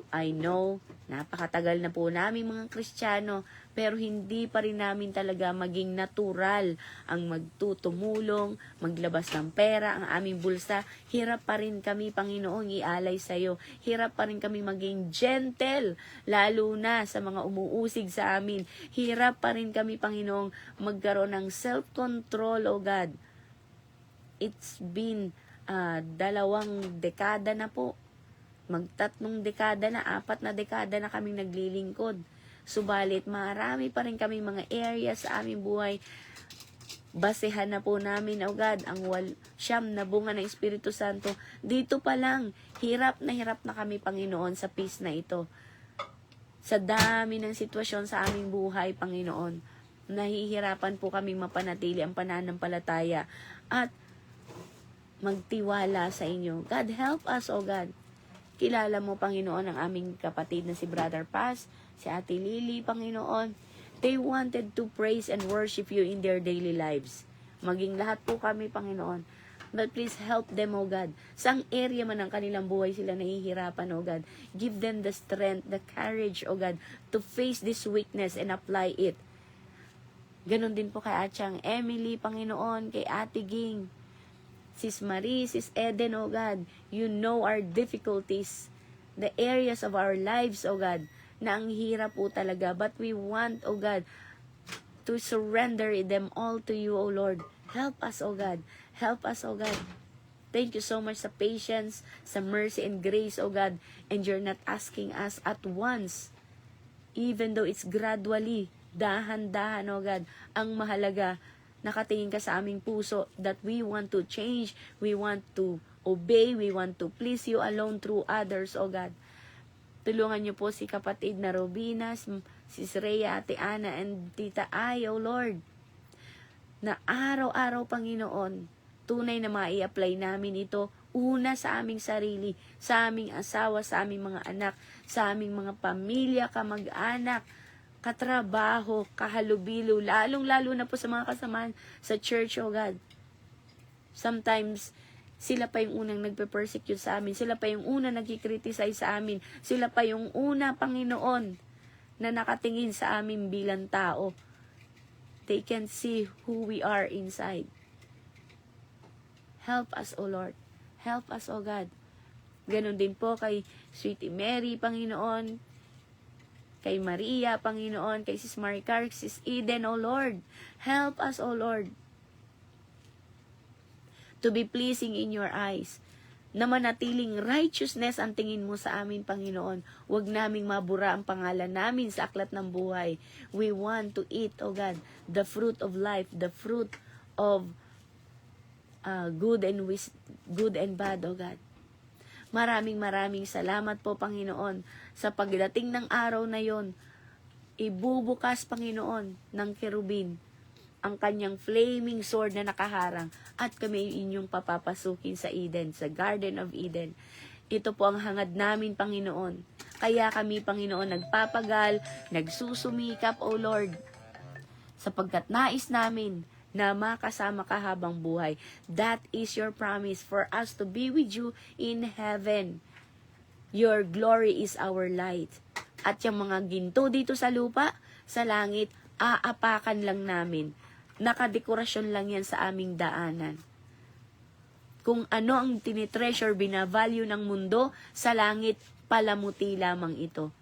I know, napakatagal na po namin mga Kristiyano, pero hindi pa rin namin talaga maging natural ang magtutumulong, maglabas ng pera, ang aming bulsa. Hirap pa rin kami, Panginoong, ialay sa iyo. Hirap pa rin kami maging gentle, lalo na sa mga umuusig sa amin. Hirap pa rin kami, Panginoong, magkaroon ng self-control, O God. It's been 2 dekada na po. 3 dekada na, 4 na dekada na kaming naglilingkod. Subalit, marami pa rin kaming mga areas sa aming buhay. Basehan na po namin, O God, ang 9 na bunga ng Espiritu Santo. Dito pa lang, hirap na kami, Panginoon, sa peace na ito. Sa dami ng sitwasyon sa aming buhay, Panginoon, nahihirapan po kaming mapanatili ang pananampalataya at magtiwala sa inyo. God, help us, O God. Kilala mo, Panginoon, ang aming kapatid na si Brother Paz, si Ate Lily, Panginoon. They wanted to praise and worship you in their daily lives. Maging lahat po kami, Panginoon. But please help them, O God. Saang area man ng kanilang buhay sila nahihirapan, O God. Give them the strength, the courage, O God, to face this weakness and apply it. Ganon din po kay Atyang Emily, Panginoon, kay Ate Ging, Sis Marie, Sis Eden, O God, you know our difficulties, the areas of our lives, O God, na ang hirap po talaga. But we want, O God, to surrender them all to you, O Lord. Help us, O God. Help us, O God. Thank you so much sa patience, sa mercy and grace, O God. And you're not asking us at once, even though it's gradually, dahan-dahan, O God. Ang mahalaga, nakatingin ka sa aming puso that we want to change, we want to obey, we want to please you alone through others, O God. Tulungan niyo po si kapatid na Robina, si Rhea, Ate Ana, and Tita Ay, O Lord, na araw-araw, Panginoon, tunay na mai-apply namin ito, una sa aming sarili, sa aming asawa, sa aming mga anak, sa aming mga pamilya, kamag-anak, katrabaho, kahalubilo, lalong-lalo na po sa mga kasamahan sa church, O God. Sometimes, sila pa yung unang nagpe-persecute sa amin, sila pa yung unang nagkikriticize sa amin, sila pa yung una, Panginoon, na nakatingin sa amin bilang tao. They can see who we are inside. Help us, O Lord. Help us, O God. Ganon din po kay Sweetie Mary, Panginoon, kay Maria, Panginoon, kay Sis Maricar, Sis Eden, O Lord. Help us, O Lord, to be pleasing in your eyes. Na manatiling righteousness ang tingin mo sa amin, Panginoon. Huwag naming mabura ang pangalan namin sa aklat ng buhay. We want to eat, O God, the fruit of life, the fruit of good and bad, O God. Maraming salamat po, Panginoon, sa pagdating ng araw na yon. Ibubukas, Panginoon, ng kerubin ang kanyang flaming sword na nakaharang at kami inyong papapasukin sa Eden, sa Garden of Eden. Ito po ang hangad namin, Panginoon. Kaya kami, Panginoon, nagpapagal, nagsusumikap, O Lord, sapagkat nais namin na makasama ka habang buhay. That is your promise for us to be with you in heaven. Your glory is our light. At yung mga ginto dito sa lupa, sa langit, aapakan lang namin. Nakadekorasyon lang yan sa aming daanan. Kung ano ang tinitreasure, binavalue ng mundo, sa langit, palamuti lamang ito.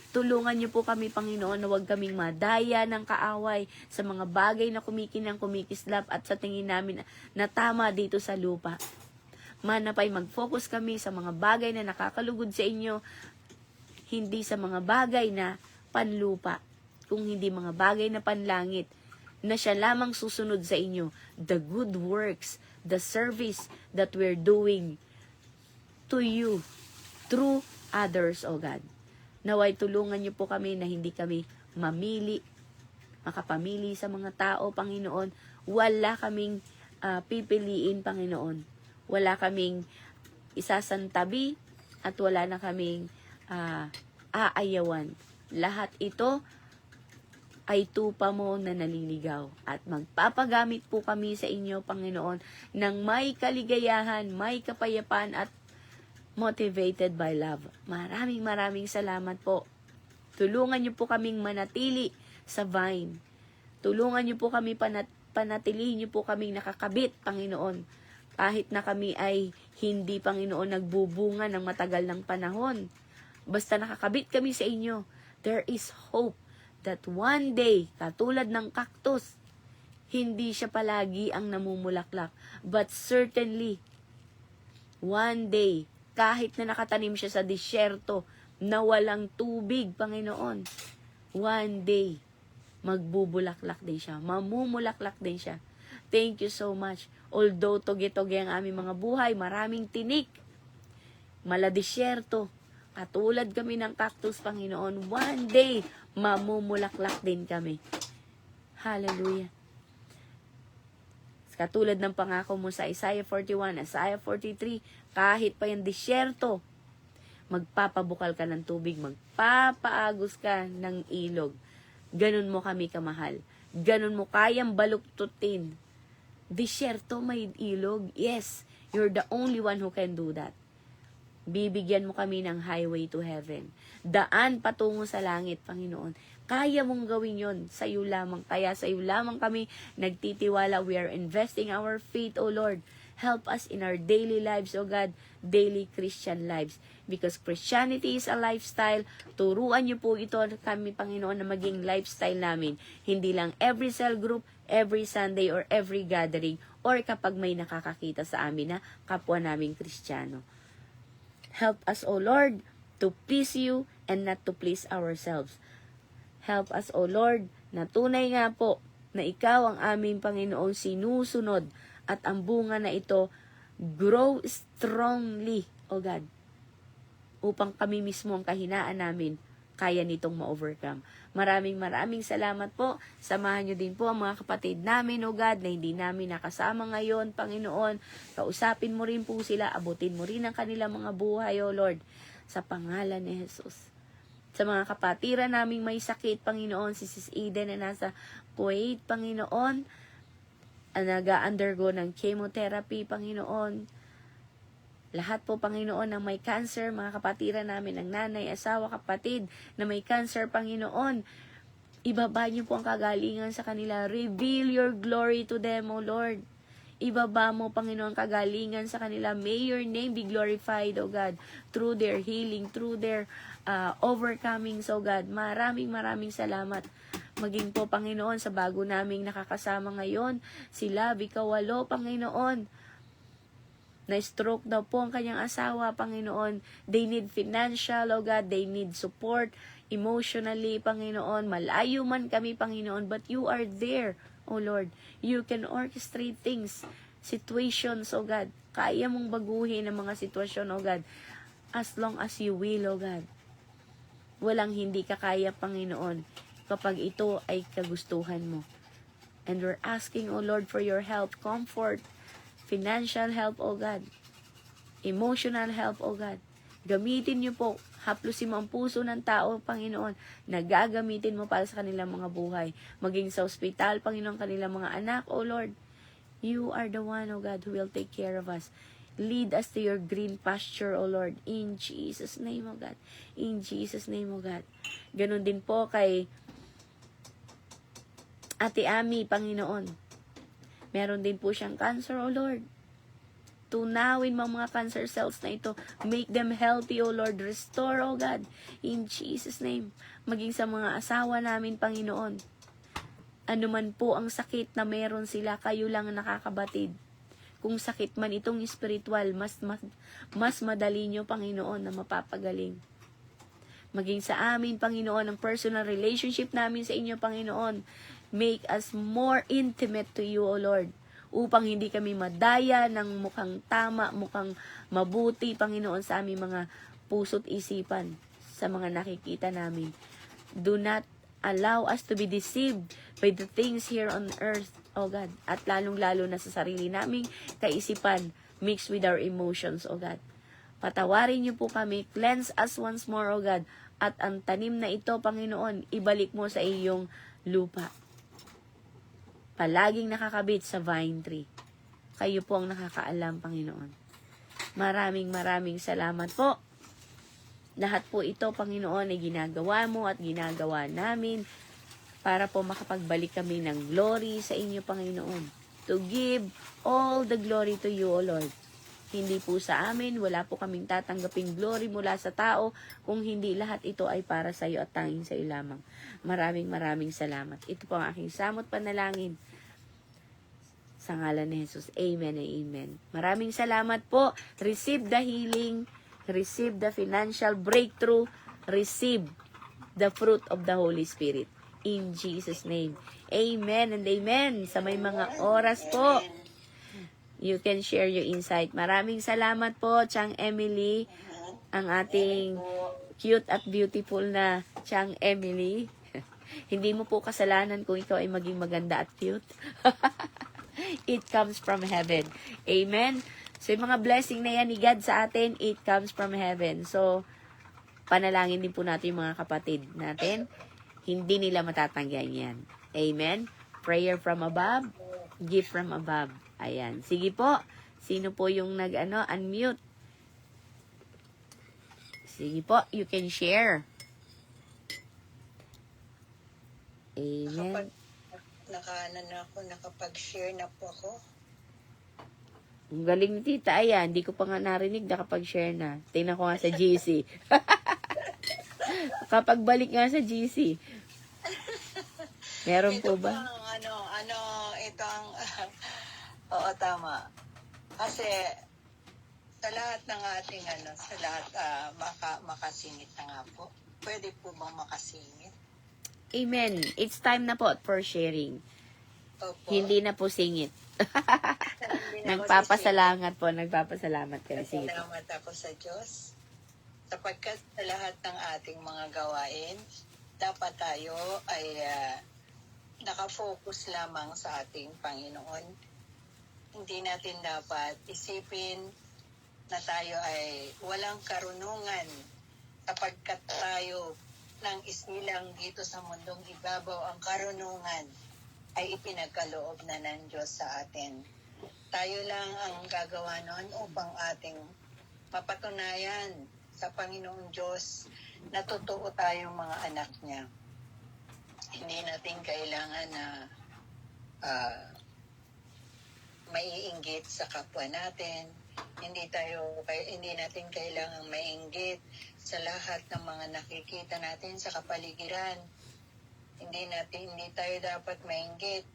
Tulungan niyo po kami, Panginoon, na huwag kaming madaya ng kaaway sa mga bagay na kumikinang kumikislap at sa tingin namin na tama dito sa lupa. Manapay mag-focus kami sa mga bagay na nakakalugod sa inyo, hindi sa mga bagay na panlupa, kung hindi mga bagay na panlangit, na siya lamang susunod sa inyo. The good works, the service that we're doing to you through others, O God. Naway tulungan niyo po kami na hindi kami makapamili sa mga tao, Panginoon. Wala kaming pipiliin, Panginoon. Wala kaming isasantabi at wala na kaming aayawan. Lahat ito ay tupa mo na naliligaw. At magpapagamit po kami sa inyo, Panginoon, ng may kaligayahan, may kapayapaan at motivated by love. Maraming salamat po. Tulungan niyo po kaming manatili sa vine. Tulungan niyo po kami, panatilihin niyo po kaming nakakabit, Panginoon. Kahit na kami ay hindi, Panginoon, nagbubunga ng matagal ng panahon. Basta nakakabit kami sa inyo, there is hope that one day, katulad ng cactus, hindi siya palagi ang namumulaklak. But certainly, one day, kahit na nakatanim siya sa disyerto na walang tubig, Panginoon, one day, magbubulaklak din siya. Mamumulaklak din siya. Thank you so much. Although toge-toge ang aming mga buhay, maraming tinik, maladisyerto, katulad kami ng cactus, Panginoon, one day, mamumulaklak din kami. Hallelujah. Katulad ng pangako mo sa Isaiah 41, Isaiah 43, kahit pa yung disyerto, magpapabukal ka ng tubig, magpapaagos ka ng ilog. Ganun mo kami kamahal. Ganun mo kayang baluktutin. Disyerto, may ilog. Yes, you're the only one who can do that. Bibigyan mo kami ng highway to heaven. Daan patungo sa langit, Panginoon. Kaya mong gawin yon sa iyo lamang. Kaya sa iyo lamang kami nagtitiwala. We are investing our faith, O Lord. Help us in our daily lives, O God, daily Christian lives. Because Christianity is a lifestyle. Turuan niyo po ito kami, Panginoon, na maging lifestyle namin. Hindi lang every cell group, every Sunday, or every gathering, or kapag may nakakakita sa amin na kapwa naming Kristiyano. Help us, O Lord, to please you and not to please ourselves. Help us, O Lord, na tunay nga po na ikaw ang aming Panginoong sinusunod at ang bunga na ito grow strongly, O God, upang kami mismo ang kahinaan namin kaya nitong ma-overcome. Maraming salamat po. Samahan nyo din po ang mga kapatid namin, O God, na hindi namin nakasama ngayon, Panginoon. Kausapin mo rin po sila, abutin mo rin ang kanilang mga buhay, O Lord, sa pangalan ni Jesus. Sa mga kapatiran naming may sakit, Panginoon, si Sis Eden na nasa Kuwait, Panginoon, nag-undergo ng chemotherapy, Panginoon. Lahat po, Panginoon, ng may cancer, mga kapatiran namin, ang nanay, asawa, kapatid na may cancer, Panginoon, ibaba niyo po ang kagalingan sa kanila. Reveal your glory to them, O Lord. Ibaba mo, Panginoon, kagalingan sa kanila. May your name be glorified, O God, through their healing, through their overcoming, so God. Maraming salamat. Maging po, Panginoon, sa bago naming nakakasama ngayon, sila, Bikawalo, Panginoon, na-stroke daw po ang kanyang asawa, Panginoon. They need financial, O God. They need support emotionally, Panginoon. Malayo man kami, Panginoon, but you are there, O Lord. You can orchestrate things, situations, O God. Kaya mong baguhin ang mga sitwasyon, O God, as long as you will, O God. Walang hindi ka kaya, Panginoon, kapag ito ay kagustuhan mo. And we're asking, O Lord, for your help, comfort, financial help, O God. Emotional help, O God. Gamitin niyo po, haplusin mo ang puso ng tao, Panginoon, na gagamitin mo para sa kanilang mga buhay. Maging sa ospital, Panginoon, kanilang mga anak, O Lord. You are the one, O God, who will take care of us. Lead us to your green pasture, O Lord. In Jesus' name, O God. In Jesus' name, O God. Ganon din po kay Ate Ami, Panginoon. Meron din po siyang cancer, O Lord. Tunawin mo mga cancer cells na ito. Make them healthy, O Lord. Restore, O God. In Jesus' name. Maging sa mga asawa namin, Panginoon. Ano man po ang sakit na meron sila, kayo lang ang nakakabatid. Kung sakit man itong spiritual, mas madali nyo, Panginoon, na mapapagaling. Maging sa amin, Panginoon, ang personal relationship namin sa inyo, Panginoon. Make us more intimate to you, O Lord. Upang hindi kami madaya ng mukhang tama, mukhang mabuti, Panginoon, sa aming mga puso't isipan, sa mga nakikita namin. Do not allow us to be deceived by the things here on earth, O God. At lalong-lalo na sa sarili naming kaisipan, mixed with our emotions, O God. Patawarin niyo po kami, cleanse us once more, O God. At ang tanim na ito, Panginoon, ibalik mo sa iyong lupa. Palaging nakakabit sa vine tree. Kayo po ang nakakaalam, Panginoon. Maraming salamat po. Lahat po ito, Panginoon, ay ginagawa mo at ginagawa namin para po makapagbalik kami ng glory sa inyo, Panginoon. To give all the glory to you, O Lord. Hindi po sa amin, wala po kaming tatanggaping glory mula sa tao, kung hindi lahat ito ay para sa iyo at tanging sa iyo lamang. Maraming salamat. Ito po ang aking samot panalangin. Sa ngalan ni Jesus. Amen and amen. Maraming salamat po. Receive the healing. Receive the financial breakthrough. Receive the fruit of the Holy Spirit. In Jesus' name. Amen and amen. Sa may mga oras po, you can share your insight. Maraming salamat po, Chang Emily. Ang ating cute at beautiful na Chang Emily. Hindi mo po kasalanan kung ikaw ay maging maganda at cute. It comes from heaven. Amen? So, yung mga blessing na yan ni God sa atin, it comes from heaven. So, panalangin din po natin yung mga kapatid natin. Hindi nila matatanggihan yan. Amen? Prayer from above, gift from above. Ayan. Sige po. Sino po yung unmute? Sige po, you can share. Amen. Nakapag-share na po ako. Ang galing ni Tita. Ayan, hindi ko pa nga narinig, nakapag-share na. Tingnan ko nga sa GC. Kapagbalik nga sa GC. Meron po ba? Ito ang, oo, tama. Kasi, sa lahat ng ating, sa lahat, makasingit na nga po. Pwede po bang makasingit? Amen. It's time na po for sharing. Opo. Hindi na po singit. Hindi na ako Nagpapasalamat kayo. Sige po. Salamat ako sa Diyos. Sapagkat sa lahat ng ating mga gawain, dapat tayo ay nakafocus lamang sa ating Panginoon. Hindi natin dapat isipin na tayo ay walang karunungan sapagkat tayo ng isilang dito sa mundong ibabaw ang karunungan ay ipinagkaloob na ng Diyos sa atin. Tayo lang ang gagawa noon upang ating mapatunayan sa Panginoong Diyos na totoo tayong mga anak niya. Hindi natin kailangan na maiinggit sa kapwa natin. Hindi natin kailangan maiinggit sa lahat ng mga nakikita natin sa kapaligiran. Hindi tayo dapat mainggit.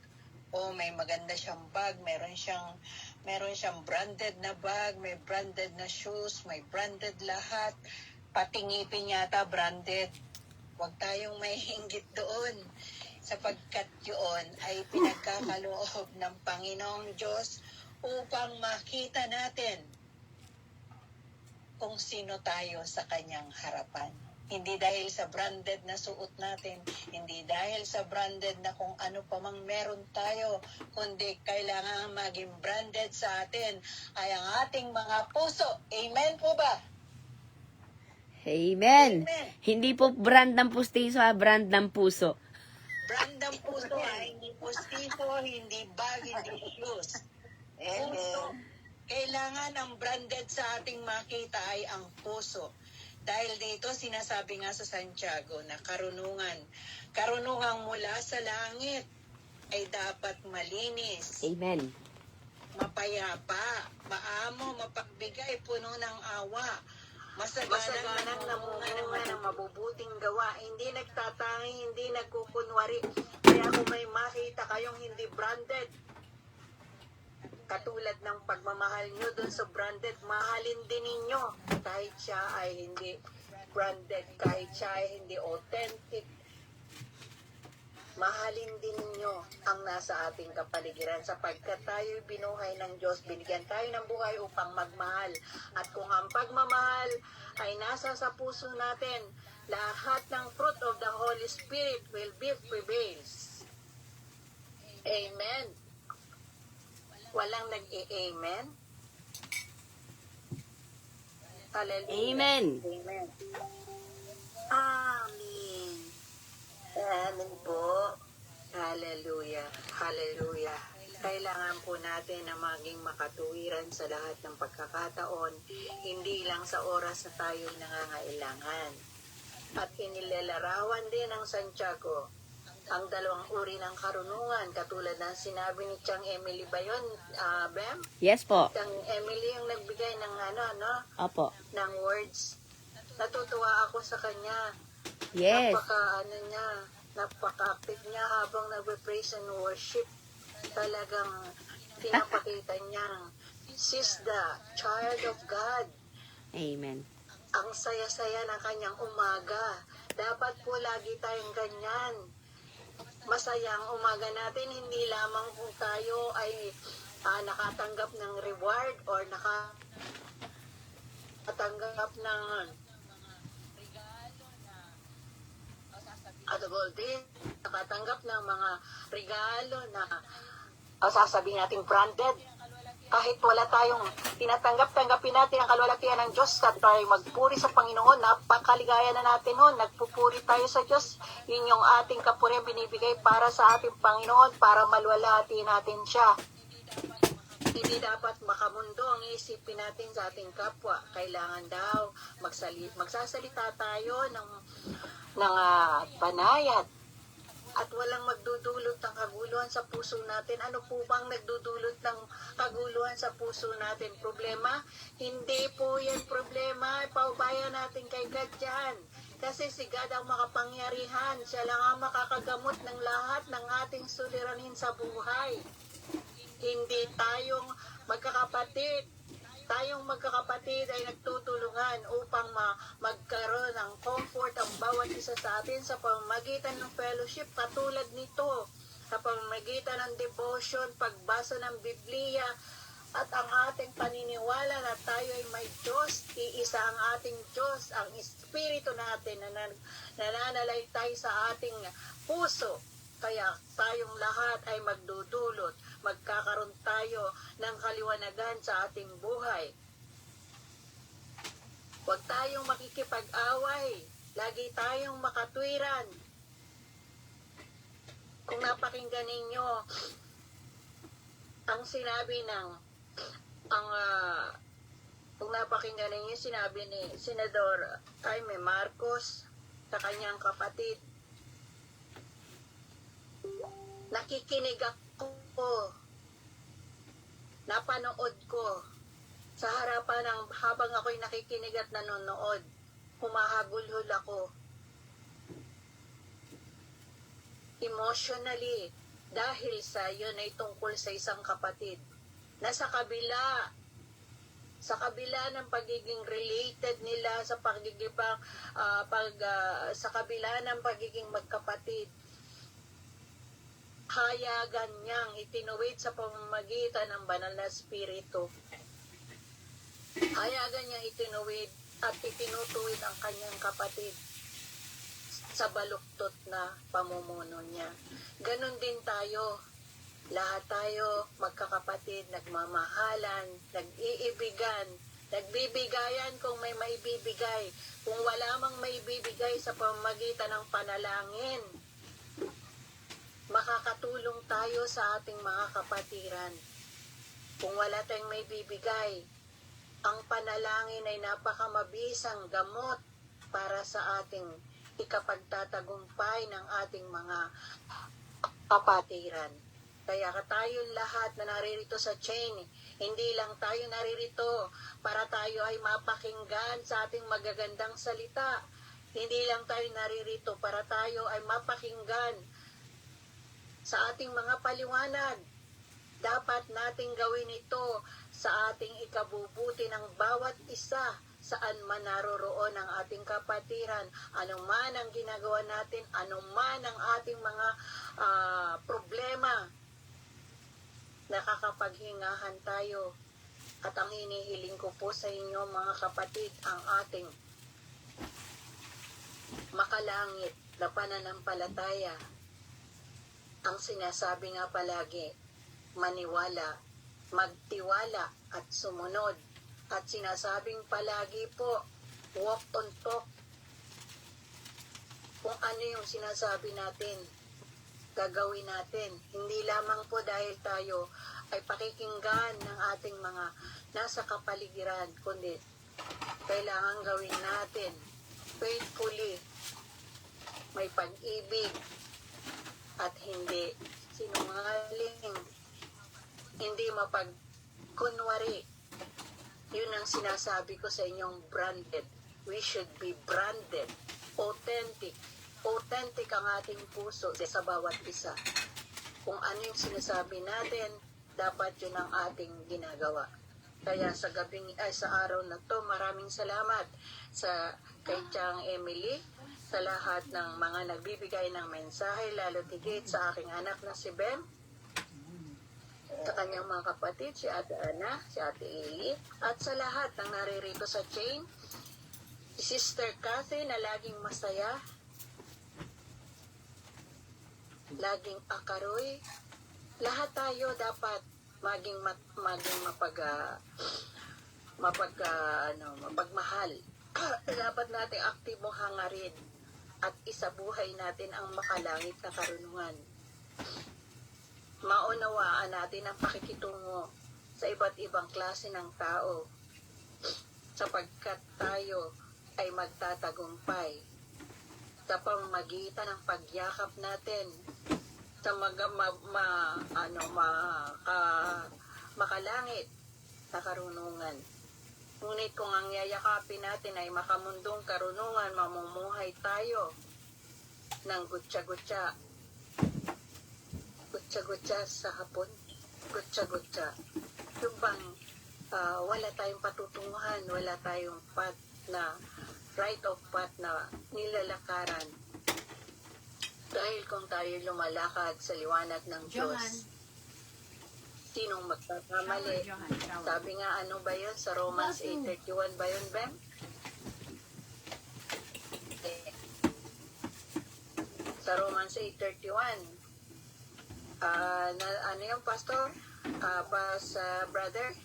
O may maganda siyang bag, meron siyang branded na bag, may branded na shoes, may branded lahat. Pati ngipin yata branded. Huwag tayong maiinggit doon sapagkat yun ay pinagkakaloob ng Panginoong Diyos upang makita natin kung sino tayo sa kanyang harapan. Hindi dahil sa branded na suot natin, hindi dahil sa branded na kung ano pa mang meron tayo, kundi kailangan maging branded sa atin ay ang ating mga puso. Amen po ba? Amen. Amen. Hindi po brand ng pustiso, brand ng puso. Brand ng puso hindi postizo, hindi bag, hindi shoes. Puso. Kailangan ang branded sa ating makita ay ang puso. Dahil dito, sinasabi nga sa Santiago na karunungan mula sa langit ay dapat malinis, Amen. mapayapa, maamo, mapagbigay, puno ng awa, masaganang namunga ng mabubuting gawa, hindi nagtatangi, hindi nagkukunwari. Kaya kung may makita kayong hindi branded, katulad ng pagmamahal nyo dun sa branded, mahalin din ninyo kahit siya ay hindi branded, kahit siya ay hindi authentic. Mahalin din ninyo ang nasa ating kapaligiran sapagkat tayo'y binuhay ng Diyos, binigyan tayo ng buhay upang magmahal. At kung ang pagmamahal ay nasa sa puso natin, lahat ng fruit of the Holy Spirit will be prevails. Amen. Walang nag-amen? Hallelujah. Amen. Amen. Amen. Amen po. Hallelujah. Hallelujah. Kailangan po natin na maging makatuwiran sa lahat ng pagkakataon, hindi lang sa oras na tayo nangangailangan. At inilalarawan din ng Santiago ang dalawang uri ng karunungan, katulad ng sinabi ni Chang Emily ba yun, Bem? Yes po. Chang Emily yung nagbigay ng Opo. ng words. Natutuwa ako sa kanya. Yes. Napaka-active niya habang nagpe-praise and worship. Talagang pinapakita niyang she's the child of God. Amen. Ang saya-saya ng kanyang umaga. Dapat po lagi tayong ganyan. Masaya ang umaga natin, hindi lamang kung tayo ay nakatanggap ng reward or nakatanggap ng nakatanggap ng mga regalo na sasabihin natin branded. Kahit wala tayong tinatanggap-tanggapin natin ang kalwalatian ng Diyos at tayo magpuri sa Panginoon. Napakaligaya na natin noon. Nagpupuri tayo sa Diyos. Yun yung ating kapurihan binibigay para sa ating Panginoon, para malwalhati natin siya. Hindi dapat makamundo ang isipin natin sa ating kapwa. Kailangan daw magsasalita tayo ng banayad. At walang magdudulot ng kaguluhan sa puso natin. Ano po bang nagdudulot ng kaguluhan sa puso natin? Problema? Hindi po yan problema. Paubayan natin kay God dyan. Kasi si God ang makapangyarihan. Siya lang ang makakagamot ng lahat ng ating suliranin sa buhay. Hindi tayong magkakapatid. Tayong magkakapatid ay nagtutulungan upang magkaroon ng comfort ang bawat isa sa atin sa pamamagitan ng fellowship katulad nito. Sa pamamagitan ng devotion, pagbasa ng Biblia, at ang ating paniniwala na tayo ay may Diyos, iisa ang ating Diyos, ang Espiritu natin na nananalaytay sa ating puso. Kaya tayong lahat ay magdudulot, magkakaroon tayo ng kaliwanagan sa ating buhay. Huwag tayong makikipag-away, lagi tayong makatwiran. Kung napakinggan ninyo ang sinabi kung napakinggan ninyo sinabi ni Senador Jaime Marcos sa kanyang kapatid, nakikinig ako, napanood ko sa harapan habang ako'y nakikinig at nanonood, humahagulhol ako emotionally dahil sa yun ay tungkol sa isang kapatid na sa kabila ng pagiging related nila sa sa kabila ng pagiging magkapatid, hayagan niyang itinuwid sa pamamagitan ng banal na espiritu. Hayagan niyang itinuwid at itinutuwid ang kanyang kapatid sa baluktot na pamumuno niya. Ganon din tayo. Lahat tayo magkakapatid, nagmamahalan, nag-iibigan, nagbibigayan kung may maibibigay. Kung wala mang maibibigay sa pamamagitan ng panalangin, makakatulong tayo sa ating mga kapatiran. Kung wala tayong maibibigay, ang panalangin ay napakamabisang gamot para sa ating ikapagtatagumpay ng ating mga kapatiran. Kaya tayong lahat na naririto sa chain, hindi lang tayo naririto para tayo ay mapakinggan sa ating magagandang salita. Hindi lang tayo naririto para tayo ay mapakinggan sa ating mga paliwanag. Dapat nating gawin ito sa ating ikabubuti ng bawat isa saan man naroroon ang ating kapatiran, anuman ang ginagawa natin, anuman ang ating mga problema, nakakapaghingahan tayo. At ang hinihiling ko po sa inyo mga kapatid, ang ating makalangit na pananampalataya. Ang sinasabi nga palagi, maniwala, magtiwala at sumunod. At sinasabing palagi po, walk on talk. Kung ano yung sinasabi natin, gagawin natin. Hindi lamang po dahil tayo ay pakikinggan ng ating mga nasa kapaligiran, kundi kailangan gawin natin faithfully, may pag-ibig, at hindi sinungaling, hindi mapagkunwari. Yun ang sinasabi ko sa inyong branded. We should be branded, authentic. Authentic ang ating puso sa bawat isa. Kung ano yung sinasabi natin, dapat yun ang ating ginagawa. Kaya sa araw na to, maraming salamat sa kay Chang Emily, sa lahat ng mga nagbibigay ng mensahe, lalo tigit sa aking anak na si Ben, sa kanyang mga kapatid, si Ate Ana, si Ate Eli, at sa lahat ng naririto sa chain, si Sister Cathy na laging masaya, laging akaroy. Lahat tayo dapat mapagmahal. Dapat nating aktibong hangarin at isabuhay natin ang makalangit na karunungan. Maunawaan natin ang pakikitungo sa iba't ibang klase ng tao sapagkat tayo ay magtatagumpay sa pamamagitan ng pagyakap natin sa makalangit na karunungan. Ngunit kung ang yayakapin natin ay makamundong karunungan, mamumuhay tayo ng gutya-gutya. Gutya-gutya sa hapon. Gutya-gutya. Yung bang wala tayong patutunguhan, wala tayong right of path na nilalakaran. Dahil kung tayo lumalakad sa liwanag ng Diyos, sinong magkakamali? Sabi nga, ano ba yun? Sa Romans 8:31 ba yun, Bem? Sa Romans 8:31. Ano yung pastor? Brother?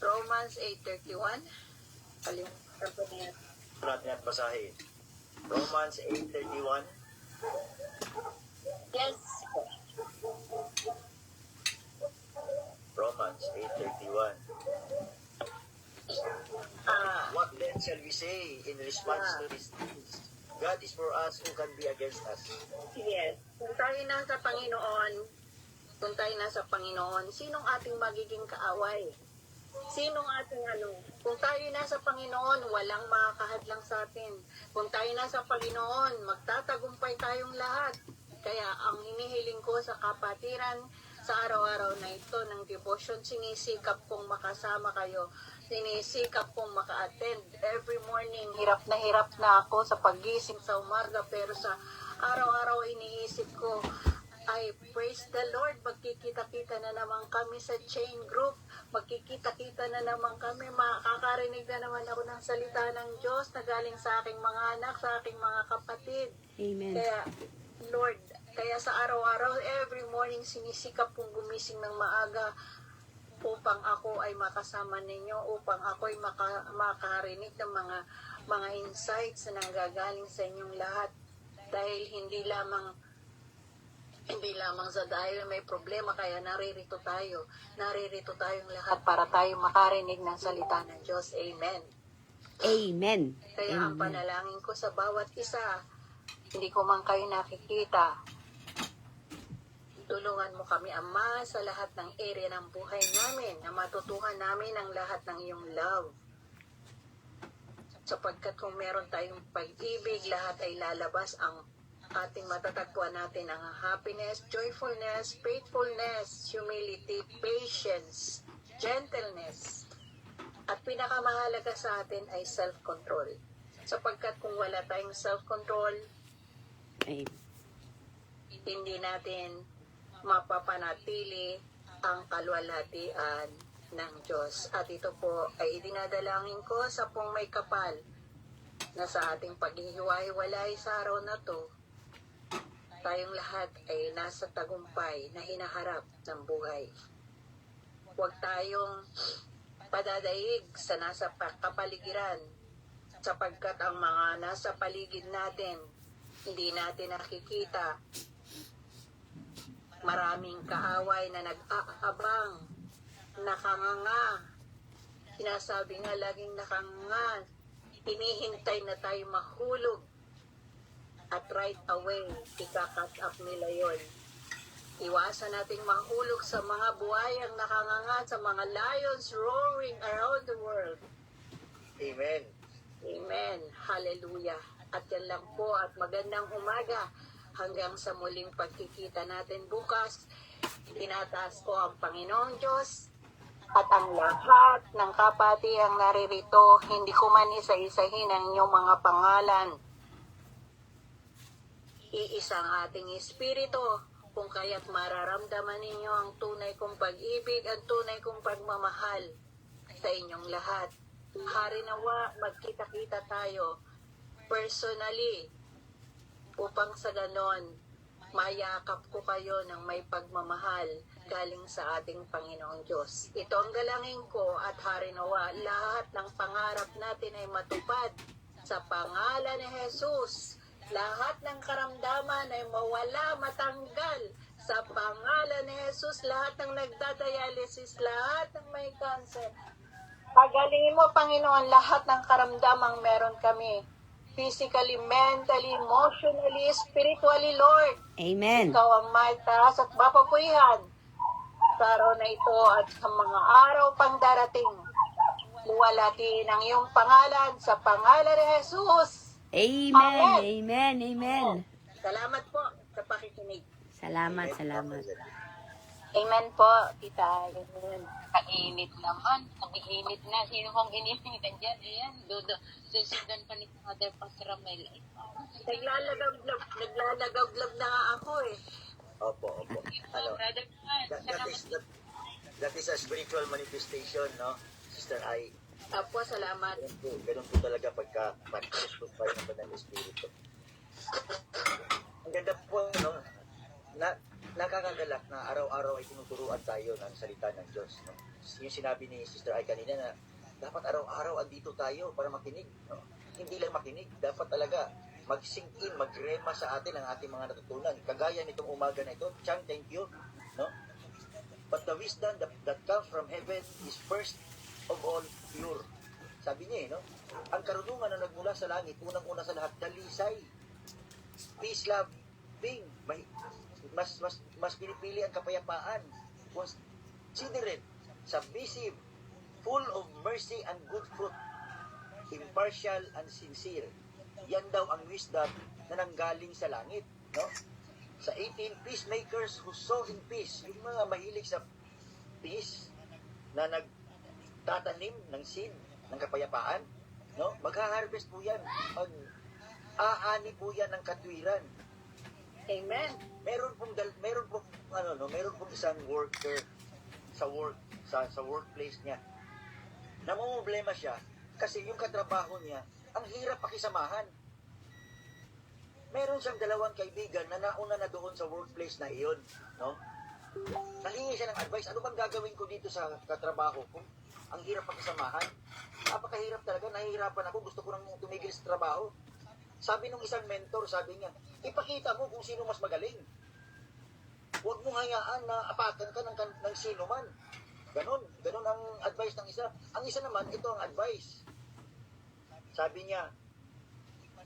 Romans 8:31. Kalimutan ko na yan. natin at basahin. Romans 8:31. Yes. Romans 8:31. What then shall we say in response to these things? God is for us, who can be against us? Yes. Kung tayo nasa Panginoon, sinong ating magiging kaaway? Sinong ating Kung tayo nasa Panginoon, walang makakahadlang sa atin. Kung tayo nasa Panginoon, magtatagumpay tayong lahat. Kaya ang hinihiling ko sa kapatiran sa araw-araw na ito ng devotion, sinisikap kong makasama kayo. Sinisikap kong maka-attend every morning. Hirap na ako sa paggising sa umaga, pero sa araw-araw iniisip ko, ay praise the Lord, magkikita-kita na naman kami sa chain group, magkikita-kita na naman kami, makakarinig na naman ako ng salita ng Diyos na galing sa aking mga anak, sa aking mga kapatid. Amen. Kaya, Lord, kaya sa araw-araw, every morning, sinisikap kong gumising ng maaga upang ako ay makasama ninyo, upang ako ay makarinig ng mga insights na nanggagaling sa inyong lahat. Dahil hindi lamang sa dahil may problema, kaya naririto tayong lahat para tayo makarinig ng salita ng Diyos. Amen. Amen. Kaya ang Amen. panalangin ko sa bawat isa, hindi ko man kayo nakikita, tulungan mo kami, Ama, sa lahat ng area ng buhay namin, na matutuhan namin ang lahat ng iyong love. Sapagkat kung meron tayong pag-ibig, lahat ay lalabas. Ang ating matatagpuan natin ang happiness, joyfulness, faithfulness, humility, patience, gentleness. At pinakamahalaga sa atin ay self-control. Sapagkat kung wala tayong self-control, Amen. hindi natin mapapanatili ang kaluwalhatian ng Diyos. At ito po ay idinadalangin ko sa pong may kapal na sa ating paghihiwa-hiwalay sa araw na to, tayong lahat ay nasa tagumpay na hinaharap ng buhay. Huwag tayong padadaig sa nasa kapaligiran, sapagkat ang mga nasa paligid natin, hindi natin nakikita. Maraming kaaway na nag-aabang, nakanganga. Sinasabi nga laging nakanganga, hinihintay na tayo mahulog. At right away, ika-cut up nila yon. Iwasan nating mahulog sa mga buhayang nakanganga, sa mga lions roaring around the world. Amen. Amen. Hallelujah. At yan lang po, at magandang umaga. Hanggang sa muling pagkikita natin bukas, tinataas ko ang Panginoong Diyos at ang lahat ng kapatihang naririto. Hindi ko man isa-isahin ang inyong mga pangalan. Iisang ating espiritu, kung kaya't mararamdaman ninyo ang tunay kong pag-ibig, ang tunay kong pagmamahal sa inyong lahat. Hari nawa, magkita-kita tayo personally, upang sa ganon, mayakap ko kayo ng may pagmamahal galing sa ating Panginoong Diyos. Ito ang dalangin ko, at Hari nawa, lahat ng pangarap natin ay matupad sa pangalan ni Jesus. Lahat ng karamdaman ay mawala, matanggal sa pangalan ni Jesus. Lahat ng nagdadialysis, lahat ng may cancer, pagalingin mo, Panginoon, lahat ng karamdamang meron kami. Physically, mentally, emotionally, spiritually, Lord. Amen. Ikaw ang may taas at mapapurihan sa araw na ito at sa mga araw pang darating. Luwalhatiin ang iyong pangalan sa pangalan ni Jesus. Amen. Amen. Amen. Salamat po sa pakikinig. Salamat. Amen po, tita. Kainit naman. Nagiinit na. Sino pong ininitan dyan? Ayan, susundan pa ni Father Pastor Ramel. Naglalagaw-lab na nga ako eh. Opo. Ano, that is a spiritual manifestation, no? Sister Ai. Apo, salamat. Ganun po talaga pagka manifest tayo ng Banal na Espiritu. Ang ganda po, no? Nakakagalak na araw-araw ay tinuturuan tayo ng salita ng Diyos. No? Yung sinabi ni Sister Ai kanina na dapat araw-araw andito tayo para makinig. No? Hindi lang makinig, dapat talaga mag-sink in, mag-rema sa atin ang ating mga natutunan. Kagaya nitong umaga na ito, Chang, thank you. No? But the wisdom that comes from heaven is first of all pure. Sabi niya, no? Ang karunungan na nagmula sa langit, unang-una sa lahat, dalisay, peace, love, being, mas pinipili ang kapayapaan, considerate, submissive, full of mercy and good fruit, impartial and sincere. Yan daw ang wisdom na nanggaling sa langit, no? Sa 18, peacemakers who sow in peace, yung mga mahilig sa peace, na nagtatanim ng seed, ng kapayapaan, no? Magha-harvest po yan, mag-aani po yan ng katwiran. Amen. Meron pong isang worker sa workplace niya. Namumblema siya kasi yung katrabaho niya, ang hirap pakisamahan. Meron siyang dalawang kaibigan na nauna na doon sa workplace na iyon, no? Nahingi siya ng advice, ano bang gagawin ko dito sa katrabaho ko? Ang hirap pakisamahan. Napakahirap talaga, nahihirapan ako, gusto ko nang tumigil sa trabaho. Sabi nung isang mentor, sabi niya, ipakita mo kung sino mas magaling. Huwag mong hayaan na apakan ka ng sino man. Ganon ang advice ng isa. Ang isa naman, ito ang advice. Sabi niya,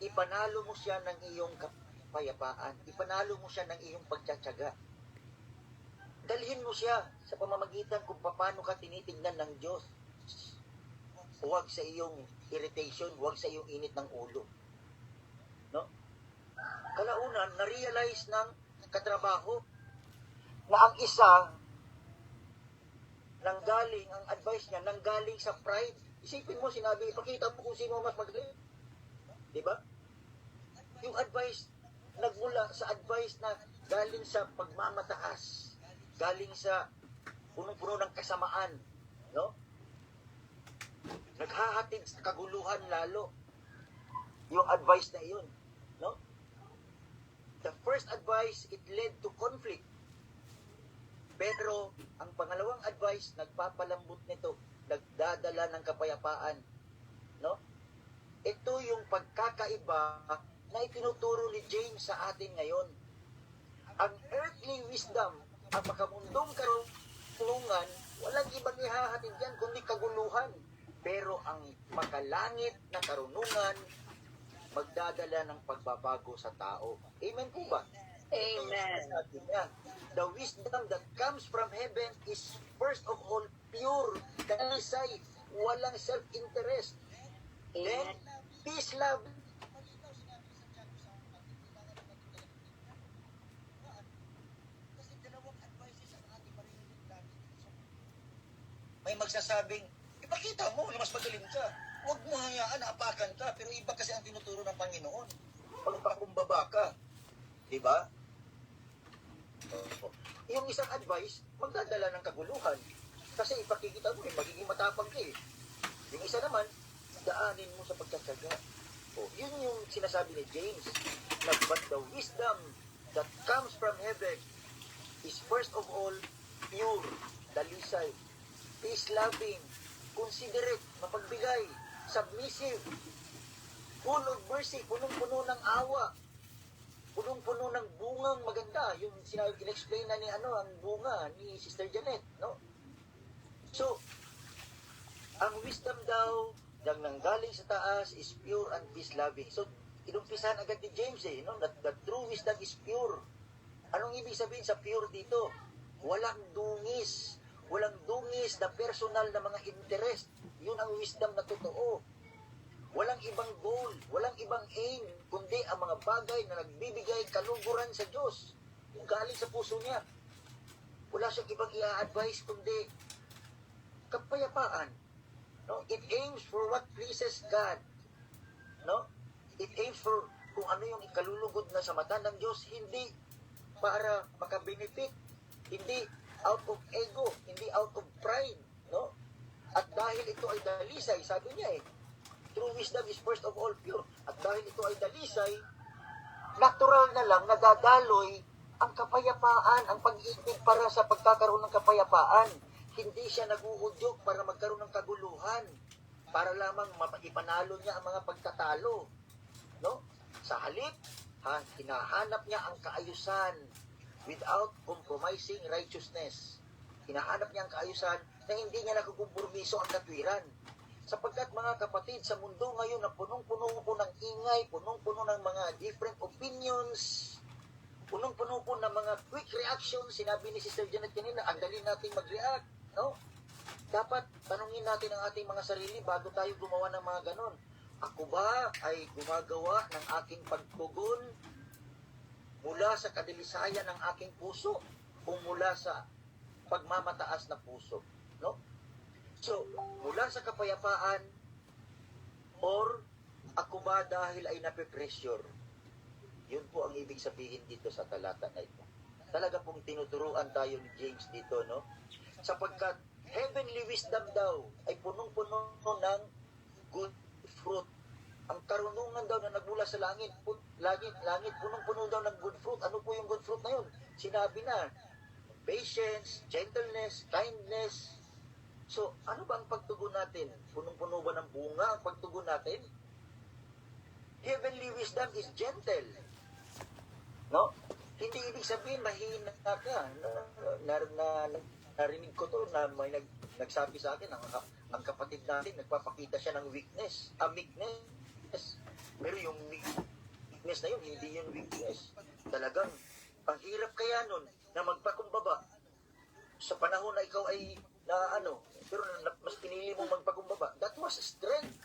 ipanalo mo siya ng iyong kapayapaan. Ipanalo mo siya ng iyong pagtsatsaga. Dalhin mo siya sa pamamagitan kung paano ka tinitingnan ng Diyos. Huwag sa iyong irritation, huwag sa iyong init ng ulo. No? Kalaunan, na-realize ng katrabaho na ang isa ang advice niya, nanggaling sa pride. Isipin mo, sinabi, ipakita mo kung sino mas magaling. Diba? Yung advice, nagmula sa advice na galing sa pagmamataas, galing sa punong-puno ng kasamaan, no? Naghahatid sa kaguluhan lalo yung advice na iyon, no? The first advice, it led to conflict. Pero ang pangalawang advice, nagpapalambot nito, nagdadala ng kapayapaan, no? Ito yung pagkakaiba na itinuturo ni James sa atin ngayon. Ang earthly wisdom, ang makamundong karunungan, walang ibang ihahatid yan kundi kaguluhan. Pero ang makalangit na karunungan, magdadala ng pagbabago sa tao. Amen po ba? Amen. The wisdom that comes from heaven is first of all pure, dalisay, walang self-interest. Then, peace, love. May magsasabing, ipakita mo na mas magaling ka. Huwag mo hayaan na apakan ka. Pero iba kasi ang tinuturo ng Panginoon. Pagpakumbaba ka. Diba? Yung isang advice, magdadala ng kaguluhan. Kasi ipakikita mo, magiging matapang ka eh. Yung isa naman, daanin mo sa pagkatsaga. Yun yung sinasabi ni James, na but the wisdom that comes from heaven is first of all pure, dalisay, peace-loving, considerate, mapagbigay, submissive, full of mercy, punong-puno ng awa, punong-puno ng bungang maganda. Yung in-explain na ni ang bunga ni Sister Janet, no? So, ang wisdom daw nang nanggaling sa taas is pure and peace-loving. So, inumpisahan agad ni James no? That the true wisdom is pure. Anong ibig sabihin sa pure dito? Walang dungis na personal na mga interest. Yun ang wisdom na totoo. Walang ibang goal, walang ibang aim, kundi ang mga bagay na nagbibigay kaluguran sa Diyos. Yung galing sa puso niya. Wala siyang ibang i-advise, kundi kapayapaan. No? It aims for what pleases God. No? It aims for kung ano yung ikalulugod na sa mata ng Diyos, hindi para makabenefit, hindi out of ego, hindi out of pride, no? At dahil ito ay dalisay, sabi niya true wisdom is first of all pure. At dahil ito ay dalisay, natural na lang nadadaloy ang kapayapaan, ang pag-ibig para sa pagkakaroon ng kapayapaan. Hindi siya naguudyok para magkaroon ng kaguluhan, para lamang ipanalo niya ang mga pagtatalo. No? Sa halip, hinahanap niya ang kaayusan without compromising righteousness. Hinahanap niya ang kaayusan na hindi niya nakukumpromiso ang katwiran. Sapagkat mga kapatid, sa mundo ngayon na punong-puno po ng ingay, punong-puno ng mga different opinions, punong-puno po ng mga quick reactions, sinabi ni Sister Janet kanina, ang dali nating mag-react, no? Dapat tanungin natin ang ating mga sarili bago tayo gumawa ng mga ganon. Ako ba ay gumagawa ng aking pagtugon mula sa kadilisayan ng aking puso o mula sa pagmamataas na puso, no? So, mula sa kapayapaan or ako ba dahil ay nape-pressure? Yun po ang ibig sabihin dito sa talata na ito. Talaga pong tinuturuan tayo ni James dito, no? Sapagkat heavenly wisdom daw ay punong-puno ng good fruit. Ang karunungan daw na nagmula sa langit, langit punong-puno daw ng good fruit. Ano po yung good fruit na yun? Sinabi na, patience, gentleness, kindness. So, ano ba ang pagtugon natin? Punong-puno ba ng bunga ang pagtugon natin? Heavenly wisdom is gentle. No? Hindi ibig sabihin mahina ka. Narinig ko to na may nagsabi sa akin, ang kapatid natin, nagpapakita siya ng weakness. Meekness. Pero yung weakness na yun, hindi yun weakness. Talagang, ang hirap kaya nun na magpakumbaba sa panahon na ikaw ay pero mas pinili mong magpakumbaba. That was strength.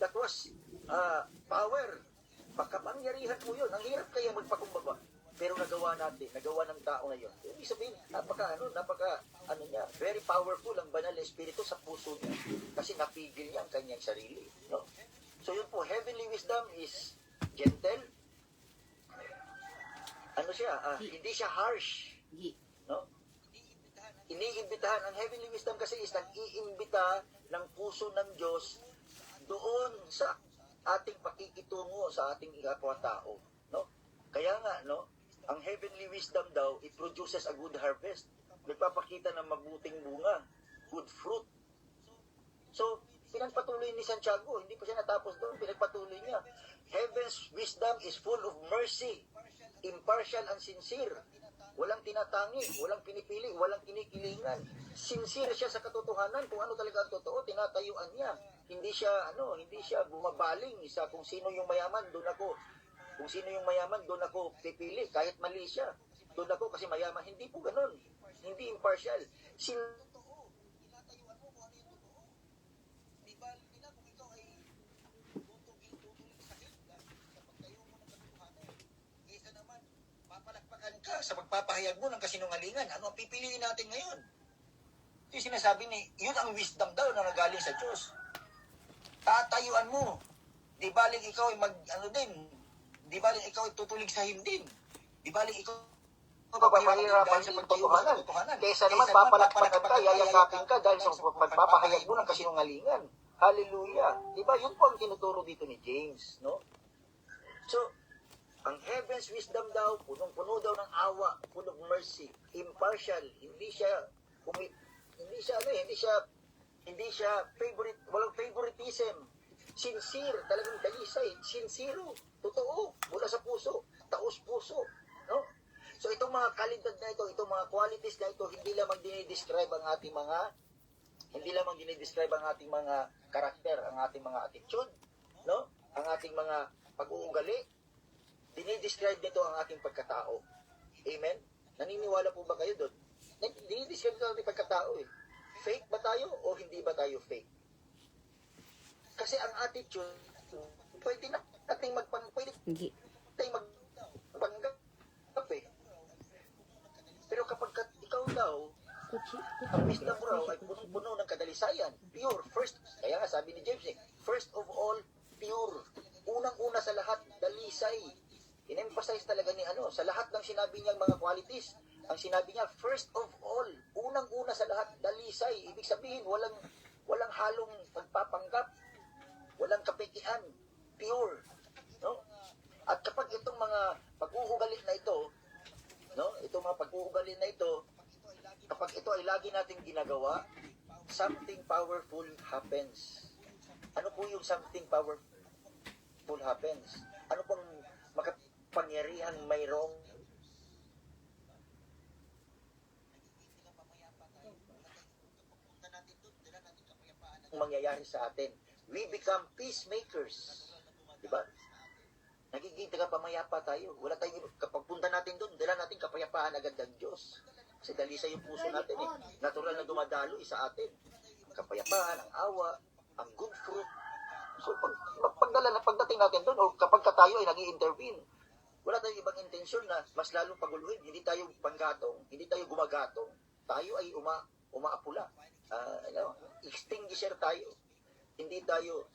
That was power. Pagkapangyarihan mo yun. Ang hirap kaya magpakumbaba. Pero nagawa natin, nagawa ng tao ngayon. Ibig sabihin, very powerful ang banal na espiritu sa puso niya. Kasi napigil niya ang kanyang sarili. No? So yun po, heavenly wisdom is gentle. Hindi siya harsh. No? Iniimbitahan. Ang heavenly wisdom kasi is nag-iimbita ng puso ng Diyos doon sa ating pakikitungo sa ating kapwa-tao. No? Kaya nga, no, ang heavenly wisdom daw, it produces a good harvest. Nagpapakita ng mabuting bunga, good fruit. So, pinagpatuloy ni Santiago, hindi pa siya natapos doon, pinagpatuloy niya. Heaven's wisdom is full of mercy, impartial and sincere. Walang tinatangi, walang pinipili, walang kinikilingan. Sincere siya sa katotohanan, kung ano talaga ang totoo, tinatayuan niya. Hindi siya bumabaling sa kung sino yung mayaman, doon ako. Kung sino yung mayaman, doon ako pipili, kahit mali siya. Doon ako kasi mayaman. Hindi po ganun. Hindi impartial. Sa pagpapahayag mo ng kasinungalingan, ano ang pipiliin natin ngayon? Yung sinasabi yun ang wisdom daw na nagaling sa Diyos. Tatayuan mo. Di baling ikaw ay di baling ikaw ay tutulig sa himdim. Di baling ikaw papahirapan sa pagtatuhanan. Kaysa naman papalakpakan ka, yayakapin ka dahil sa pagpapahayag mo ng kasinungalingan. Hallelujah. Di ba? Yun po ang tinuturo dito ni James, no? So, ang heaven's wisdom daw, punong-puno daw ng awa, full of mercy, impartial, hindi siya favorite, walang favoritism, sincere, talagang dalisay, sincero, totoo, mula sa puso, taos puso, no? So itong mga kalidad na ito, itong mga qualities na ito, hindi lamang dinidescribe ang ating mga karakter, ang ating mga attitude, no? Ang ating mga pag-uugali, dinidescribe nito ang ating pagkatao. Amen? Naniniwala po ba kayo doon? Dinidescribe nito ang ating pagkatao eh. Fake ba tayo o hindi ba tayo fake? Kasi ang attitude, pwede nating magpanggap eh. Pero kapag ikaw daw, ang wisdom raw ay puno ng kadalisayan, pure, first, kaya nga sabi ni James first of all, pure. unang-una sa lahat, dalisay. In-emphasize talaga ni sa lahat ng sinabi niyang mga qualities, ang sinabi niya, first of all, unang-una sa lahat, dalisay. Ibig sabihin, walang halong pagpapanggap, walang kapikian, pure. No? At kapag itong mga pag-uugali na ito, no? Itong mga pag-uugali na ito, kapag ito ay lagi nating ginagawa, something powerful happens. Ano po yung something powerful happens? Ano pong makapangyarihang mayroong mangyayari sa atin? We become peacemakers. Diba? Nagiging tagapamayapa tayo. Wala tayong, kapag punta natin doon, dala natin kapayapaan agad ng Diyos. Kasi dalisay yung puso natin eh. Natural na dumadalo sa atin. Kapayapaan, ang awa, ang good fruit. So pagdating natin doon, o kapag tayo ay nag-i-intervene, wala tayong ibang intensyon na mas lalong paguluhin. Hindi tayo panggatong, hindi tayo gumagatong. Tayo ay umaapula. Extinguisher tayo. Hindi tayo,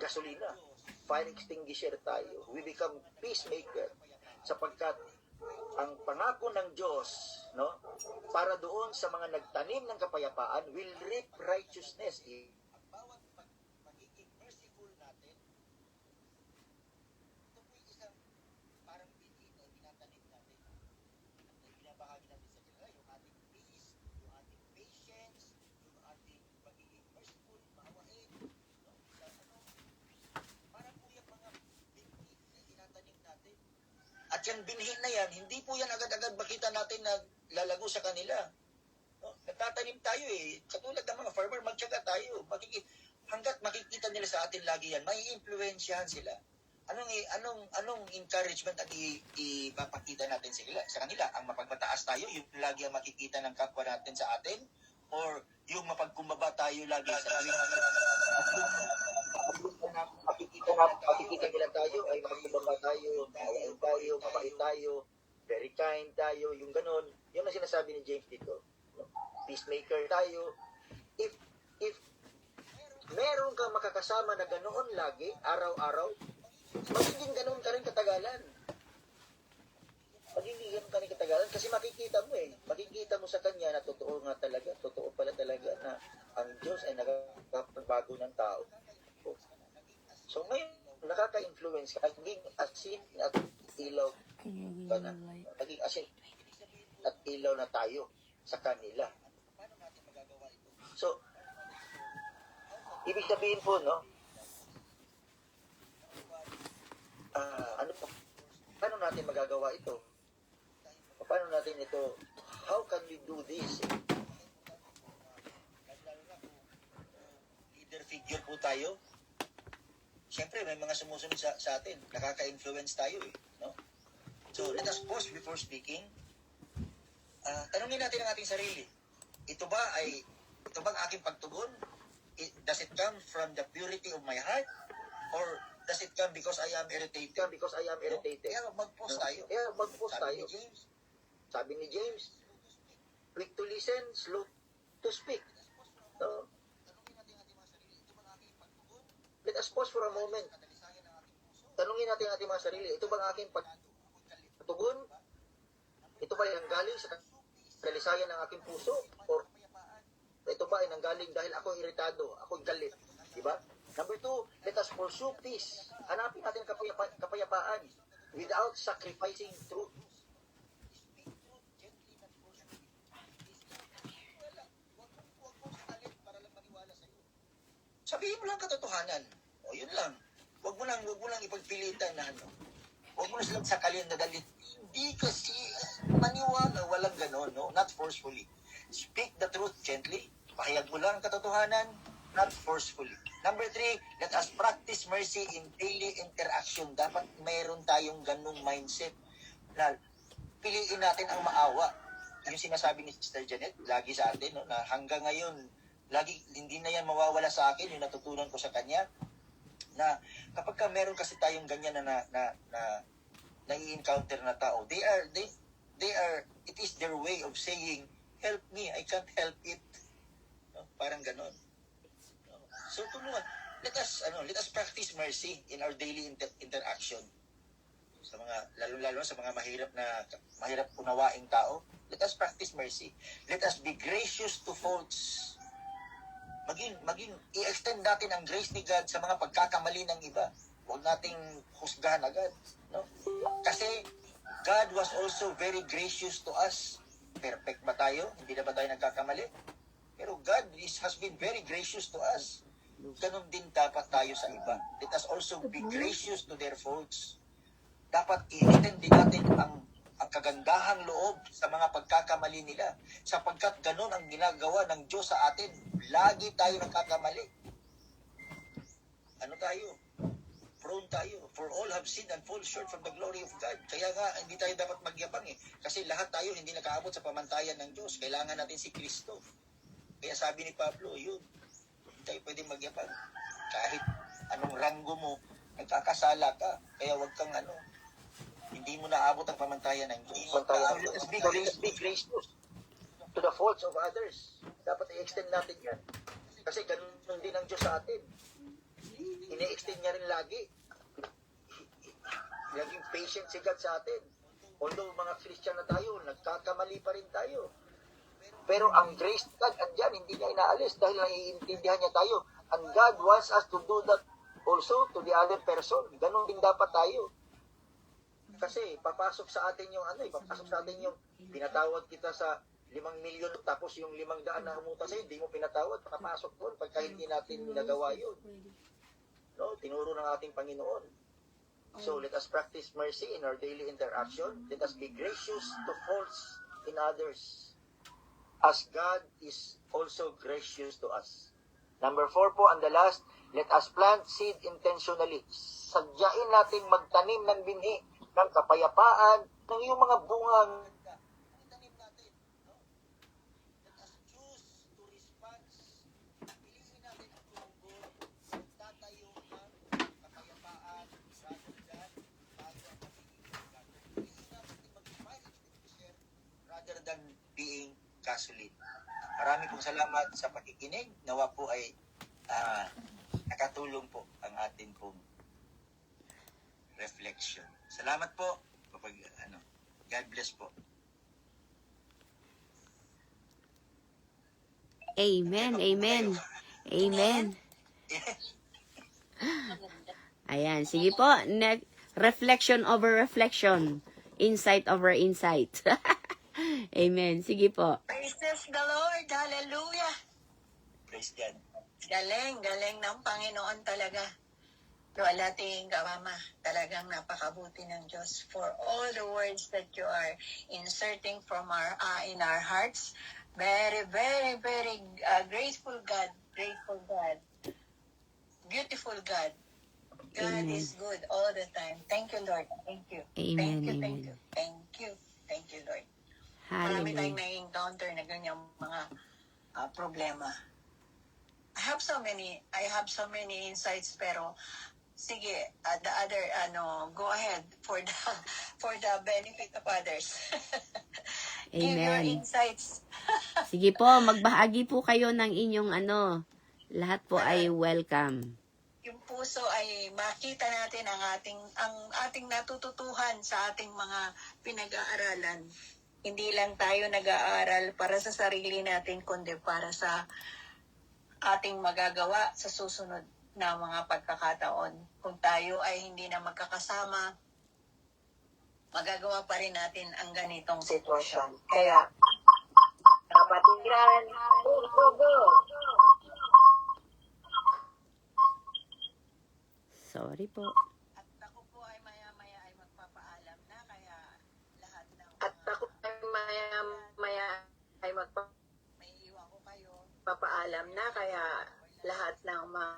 gasolina. Fire extinguisher tayo. We become peacemaker. Sapagkat ang pangako ng Diyos, no, para doon sa mga nagtanim ng kapayapaan, will reap righteousness. Bawat pagiging merciful natin, ito po isang parang bitin na tinatanim natin, na binabahagi natin sa kanila, yung ating peace, yung ating patience, yung ating pagiging merciful, maawain, no? Parang po yung mga bitin na tinatanim natin. At yan binhi na yan, hindi po yan agad-agad makita natin na lalago sa kanila. No? Nagtatanim tayo eh. Katulad ng mga farmer, magtyaga tayo. Hanggat makikita nila sa atin lagi yan, may influensyahan sila. Anong encouragement ang ipapakita natin sa kanila? Ang mapagmataas tayo, yung lagi ang makikita ng kapwa natin sa atin? Or yung mapagkumbaba tayo lagi sa kanila? Makikita nila tayo ay mapagkumbaba tayo, maawain tayo, mabait tayo, very kind tayo, yung ganon. Yun ang sinasabi ni James dito. Peacemaker tayo. If meron kang makakasama na ganoon lagi, araw-araw, magiging ganoon ka rin katagalan. Magiging ganoon ka rin katagalan kasi makikita mo eh. Makikita mo sa kanya na totoo nga talaga, totoo pala talaga na ang Diyos ay nakakapagbago ng tao. So ngayon, nakaka-influence ka, naging asin at ilaw ka na. Naging asin at ilaw na tayo sa kanila. So, ibig sabihin po, no? Paano natin magagawa ito? Paano natin ito? How can we do this? Leader figure po tayo. Siyempre, may mga sumusunod sa atin. Nakaka-influence tayo eh. No? So, let us pause before speaking. Tanungin natin ang ating sarili. Ito bang aking pagtugon? Does it come from the purity of my heart? Or does it come because I am irritated? Because I am irritated. Kaya mag-pause tayo. Sabi ni James, quick to listen, slow to speak. No? Let us pause for a moment. Tanungin natin ang ating mga sarili. Ito bang aking pagtugon? Ito ba ay nanggaling sa dalisayan ng aking puso? Or ito ba ay nanggaling dahil ako iritado, ako galit? Diba? Number 2, let us pursue peace. Hanapin natin kapayapaan without sacrificing truth. Sabihin mo lang katotohanan. O yun lang. Huwag mo lang ipagpilitan na Huwag mo na silang sakalin na dalit. Hindi kasi maniwala, walang ganon, no? Not forcefully. Speak the truth gently. Pahayag mo lang ang katotohanan, not forcefully. Number 3, let us practice mercy in daily interaction. Dapat mayroon tayong ganung mindset na piliin natin ang maawa. Yung sinasabi ni Sister Janet, lagi sa atin, no? Na hanggang ngayon, lagi, hindi na yan mawawala sa akin, yung natutunan ko sa kanya, na kapag ka meron kasi tayong ganyan na nai-encounter na tao, they are, it is their way of saying, help me, I can't help it. No? Parang ganon. No? So, tulungan. let us practice mercy in our daily interaction sa mga lalo sa mga mahirap unawaing tao. Let us practice mercy. Let us be gracious to faults. Maging i-extend natin ang grace ni God sa mga pagkakamali ng iba. Huwag nating husgahan agad, no? Kasi God was also very gracious to us. Perfect ba tayo? Hindi na ba tayo nagkakamali? Pero God has been very gracious to us. Ganon din dapat tayo sa iba. Let us also be gracious to their faults. Dapat i-extend din natin ang kagandahang loob sa mga pagkakamali nila. Sapagkat ganon ang ginagawa ng Diyos sa atin. Lagi tayo nagkakamali. Ano tayo? Prone tayo. For all have sinned and fall short from the glory of God. Kaya nga, hindi tayo dapat magyabang eh. Kasi lahat tayo hindi nakaabot sa pamantayan ng Diyos. Kailangan natin si Kristo. Kaya sabi ni Pablo, yun, hindi tayo pwedeng magyabang. Kahit anong ranggo mo, nagkakasala ka. Kaya wag kang hindi mo naabot ang pamantayan ng Diyos. Let us be gracious to the faults of others. Dapat i-extend natin yan. Kasi ganun din ang Diyos sa atin. Ini-extend niya rin lagi. Laging patient si God sa atin. Although mga Christian na tayo, nagkakamali pa rin tayo. Pero ang grace God, andyan, hindi niya inaalis dahil naiintindihan niya tayo. And God wants us to do that also to the other person. Ganon din dapat tayo. Kasi papasok sa atin yung papasok sa atin yung pinatawad kita sa 5 milyon tapos yung 500 na humunta sa'yo, hindi mo pinatawad, papasok doon pagka hindi natin nagawa yun. No? Tinuro ng ating Panginoon. So let us practice mercy in our daily interaction. Let us be gracious to faults in others, as God is also gracious to us. Number 4 po, and the last, let us plant seed intentionally. Sadyain natin magtanim ng binhi ng kapayapaan, ng iyong mga bungang tanim natin. No? Let us choose to respond. Piliin natin ang tungkol, tatayo ng kapayapaan, rather than tayo ang magiging. Piliin natin mag-smile rather than being gasoline. Marami pong salamat sa pakikinig. Nawa po ay nakatulong po ang atin pong reflection. Salamat po. God bless po. Amen, amen. Amen. Ayan, sige po. Reflection over reflection. Insight over insight. Amen. Sige po. Praise the Lord. Hallelujah. Praise God. Galing ng Panginoon talaga. Wala ting Mama, talagang napakabuti ng Diyos for all the words that you are inserting from in our hearts. Very, very, very grateful God, beautiful God. God Amen. is good all the time. Thank you, Lord. Thank you. Amen, Thank you, amen. thank you. Thank you. Thank you, Lord. Marami tayong Hallelujah. na-encounter na ganyang mga problema. I have so many insights, pero sige, the other, go ahead for the benefit of others. Give your Amen. insights. Sige po, magbahagi po kayo ng inyong lahat po ay welcome. Yung puso ay makita natin ang ating natututuhan sa ating mga pinag-aaralan. Hindi lang tayo nag-aaral para sa sarili natin, kundi para sa ating magagawa sa susunod na mga pagkakataon. Kung tayo ay hindi na magkakasama, magagawa pa rin natin ang ganitong sitwasyon. Kaya, kapatiran, go! Sorry po. At ako po ay maya-maya ay magpapaalam na, kaya lahat ng may iwan ko kayo. Papaalam na, kaya lahat ng mga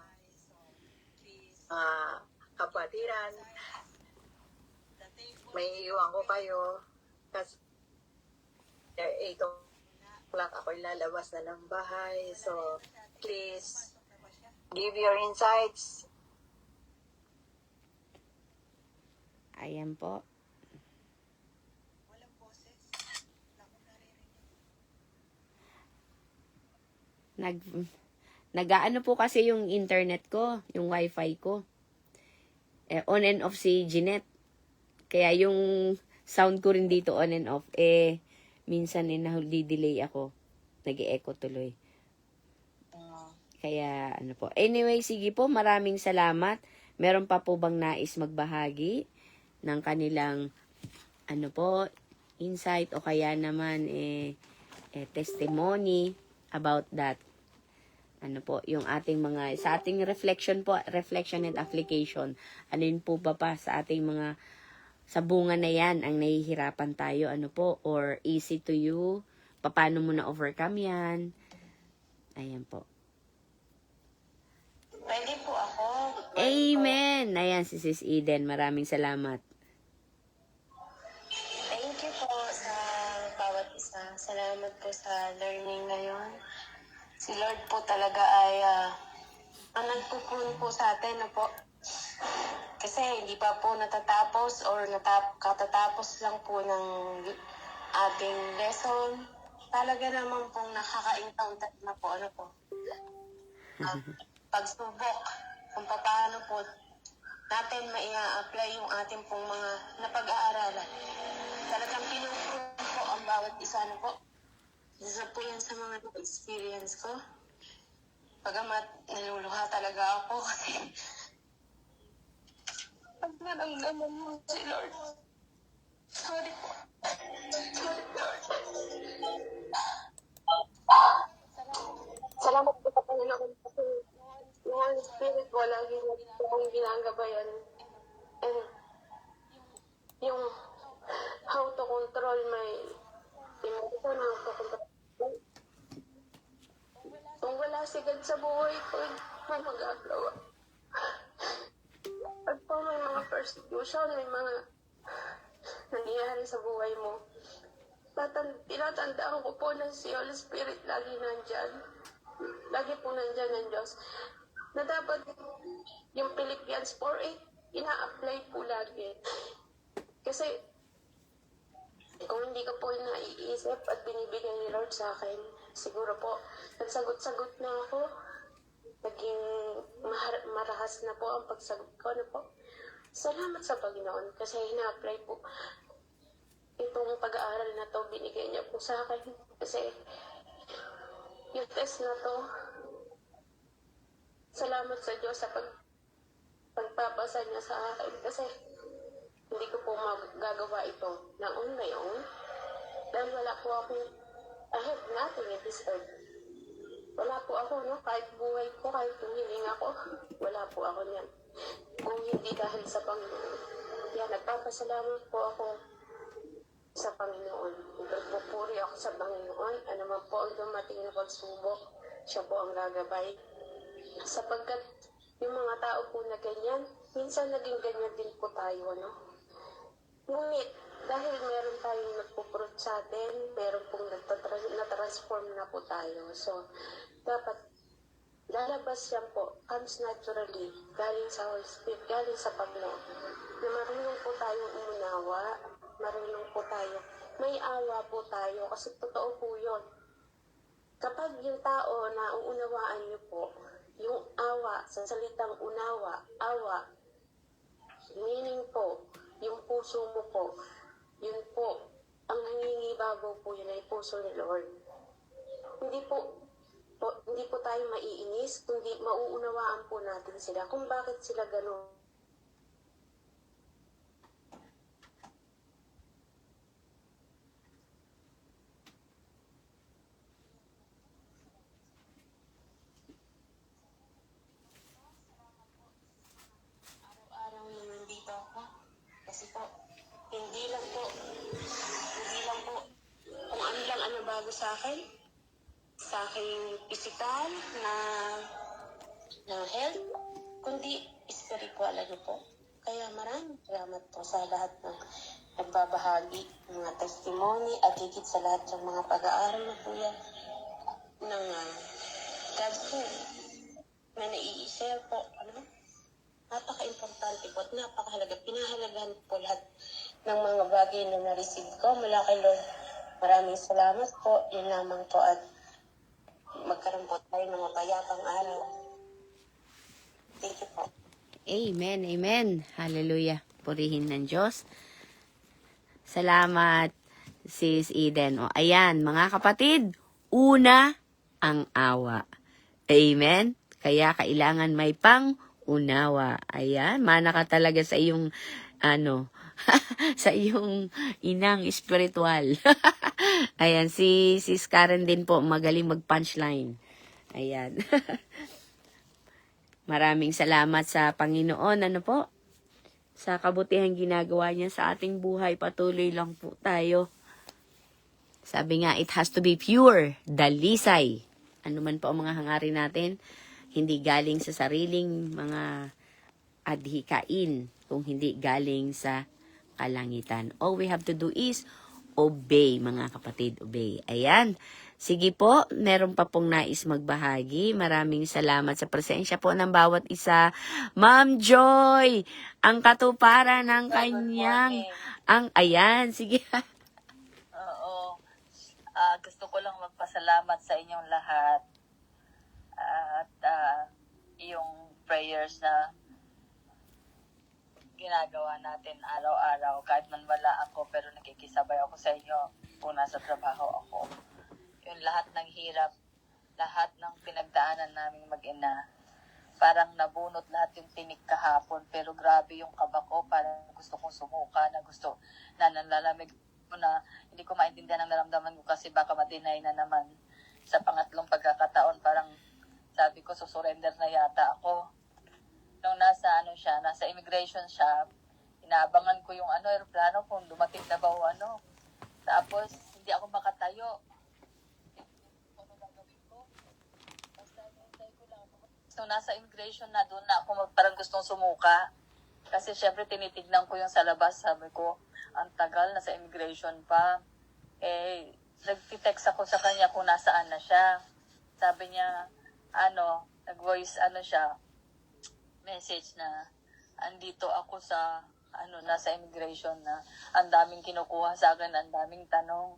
kapatiran, may iwan ko kayo kasi 8 o'clock ako'y lalabas na ng bahay. So, please, give your insights. Ayan po. Nagaano po kasi yung internet ko, yung wifi ko. On and off si Jeanette. Kaya yung sound ko rin dito on and off. Minsan nahuli-delay ako. Nag-e-echo tuloy. Kaya ano po. Anyway, sige po, maraming salamat. Meron pa po bang nais magbahagi ng kanilang ano po, insight o kaya naman testimony about that? Ano po, yung ating mga, sa ating reflection po, reflection and application. Ano yun po ba pa sa ating mga, sa bunga na yan, ang nahihirapan tayo, ano po, or easy to you, paano mo na overcome yan. Ayan po. Pwede po ako. Amen! Ayan si Sis Eden, maraming salamat. Thank you po sa bawat isa. Salamat po sa learning ngayon. Si Lord po talaga ay ang nagpupun po sa atin na po. Kasi hindi pa po natatapos or katatapos lang po ng ating lesson. Talaga naman pong nakaka-encounter na po ano po. Pagsubok kung paano po natin maia-apply yung ating pong mga napag-aaralan. Talagang pinupun po ang bawat isa na po. Isa po yan sa mga experience ko. Pagamat naluluha talaga ako kasi pag naramdaman mo si Lord. Sorry po. Sorry Lord. Salamat po sa Panginoon kasi yung spirit ko lagi na akong ginagabayan. And yung how to control my emotion, how to control. Kung wala si God sa buhay ko, may magagawa. Pag po may mga persecution, may mga nangyayari sa buhay mo, tinatandaan ko po na si Holy Spirit lagi nandyan. Lagi po nandyan ng Diyos. Na dapat yung Philippians 4:8, ina-apply po lagi. Kasi kung hindi ko po naiisip at binibigay ni Lord sa akin, siguro po, nagsagot-sagot na ako. Naging marahas na po ang pagsagot ko. Ano po? Salamat sa Panginoon kasi ina-apply po itong pag-aaral na to, binigay niya po sa akin. Kasi yung test na to, salamat sa Diyos sa pagpapasa niya sa akin. Kasi hindi ko po magagawa ito na on my own. Dahil wala po akong, I have nothing in this earth. Wala po ako, no? Kahit buhay ko, kahit humiling ako, wala po ako niyan. Kung hindi dahil sa Panginoon. Yan, nagpapasalamat po ako sa Panginoon. Nagpupuri ako sa Panginoon. Ano man po ang dumating na pagsubok, siya po ang gagabay. Sapagkat yung mga tao po na ganyan, minsan naging ganyan din po tayo, no? Ngunit, dahil meron tayong nagpuprot sa atin, meron pong na-transform na po tayo. So, dapat lalabas yan po, comes naturally, galing sa Holy Spirit, galing sa Panginoon, na marunong po tayong umunawa, marunong po tayo, may awa po tayo, kasi totoo po yun. Kapag yung tao na uunawaan niyo po, yung awa, sa salitang unawa, awa, meaning po, yung puso mo po, yun po, ang nangingibabaw po yun ay puso ni Lord. Hindi po tayo maiinis, kundi mauunawaan po natin sila kung bakit sila gano'n. Araw-araw na nandito ako. Kasi po, hindi lang po kung ano lang ang nabago sa aking physical na health, kundi spiritual ano po. Kaya maraming salamat po sa lahat ng nagbabahagi, mga testimony, at higit sa lahat ng mga pag-aaral na po yan ng God po na nai-share po. Ano? Napaka-importante po at napakahalaga. Pinahalagahan po lahat ng mga bagay na na-receive ko mula kay Lord. Maraming salamat po. Yun lamang po at magkaroon po tayo ng mapayapang araw. Thank you po. Amen, amen. Hallelujah. Purihin ng Diyos. Salamat, Sis Eden. O, ayan, mga kapatid, una ang awa. Amen? Kaya kailangan may pang-unawa. Ayan, mana ka talaga sa iyong, sa iyong inang espiritual. Ayan, si Sis Karen din po, magaling mag-punchline. Ayan. Maraming salamat sa Panginoon. Ano po? Sa kabutihang ginagawa niya sa ating buhay, patuloy lang po tayo. Sabi nga, it has to be pure, dalisay. Ano man po ang mga hangarin natin, hindi galing sa sariling mga adhikain, kung hindi galing sa kalangitan. All we have to do is obey, mga kapatid, obey. Ayan. Sige po, meron pa pong nais magbahagi. Maraming salamat sa presensya po ng bawat isa. Ma'am Joy, ang katuparan ng kanyang, ayan, sige. Oo. Gusto ko lang magpasalamat sa inyong lahat. At yung prayers na ginagawa natin araw-araw. Kahit man wala ako, pero nakikisabay ako sa inyo kung nasa trabaho ako. Yung lahat ng hirap, lahat ng pinagdaanan naming mag-ina, parang nabunot lahat yung tinik kahapon. Pero grabe yung kaba ko, parang gusto kong sumuka, na gusto na nalalamig ko na hindi ko maintindihan ang naramdaman ko kasi baka ma-deny na naman. Sa pangatlong pagkakataon, parang sabi ko, susurrender na yata ako. Nung nasa immigration siya, inaabangan ko yung aeroplano kung dumating na ba o ano. Tapos, hindi ako makatayo. Ano gagawin ko? Basta hintay ko lang. Nung nasa immigration na, doon na ako parang gustong sumuka. Kasi syempre tinitignan ko yung sa labas. Sabi ko, ang tagal, nasa immigration pa. Nag-text ako sa kanya kung nasaan na siya. Sabi niya, nag-voice siya, message na, andito ako sa, nasa immigration na, ang daming kinukuha sa akin, ang daming tanong.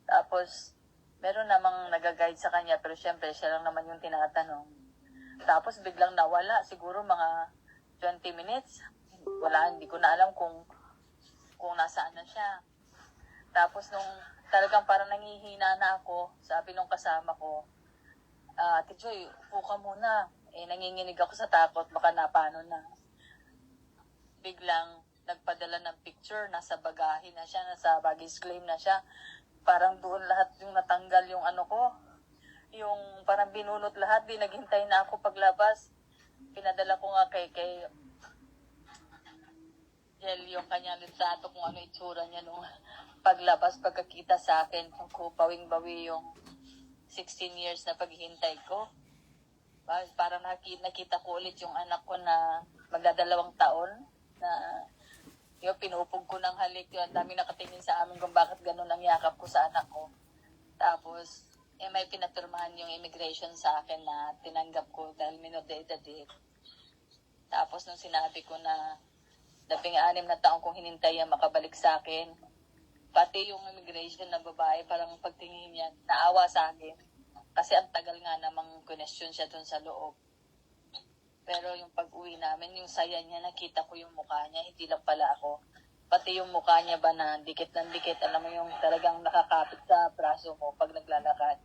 Tapos, meron namang nag-guide sa kanya, pero syempre, siya lang naman yung tinatanong. Tapos, biglang nawala, siguro mga 20 minutes. Wala, hindi ko na alam kung nasaan na siya. Tapos, nung talagang parang nangihina na ako, sabi nung kasama ko, Ate Joy, upo ka muna. Nanginginig ako sa takot, baka napano na. Biglang nagpadala ng picture, nasa bagahe na siya, nasa baggage claim na siya. Parang doon lahat yung natanggal yung ko. Yung parang binunot lahat, di naghintay na ako paglabas. Pinadala ko nga kay Jel yung kanyang litrato kung ano itsura niya nung paglabas, pagkakita sa akin, kung bawing-bawi yung 16 years na paghihintay ko. Parang nakita ko ulit yung anak ko na magdadalawang taon na yung pinupog ko ng halik. Yung dami nakatingin sa amin kung bakit ganun ang yakap ko sa anak ko. Tapos, may pinapirmahan yung immigration sa akin na tinanggap ko dahil minor de edad. Tapos, nung sinabi ko na 16 na taong kong hinintay yan makabalik sa akin, pati yung immigration na babae, parang pagtingin niya, naawa sa akin. Kasi ang tagal nga namang question siya dun sa loob. Pero yung pag-uwi namin, yung saya niya, nakita ko yung mukha niya, hindi lang pala ako. Pati yung mukha niya ba na dikit ng dikit, alam mo yung talagang nakakapit sa braso mo pag naglalakad.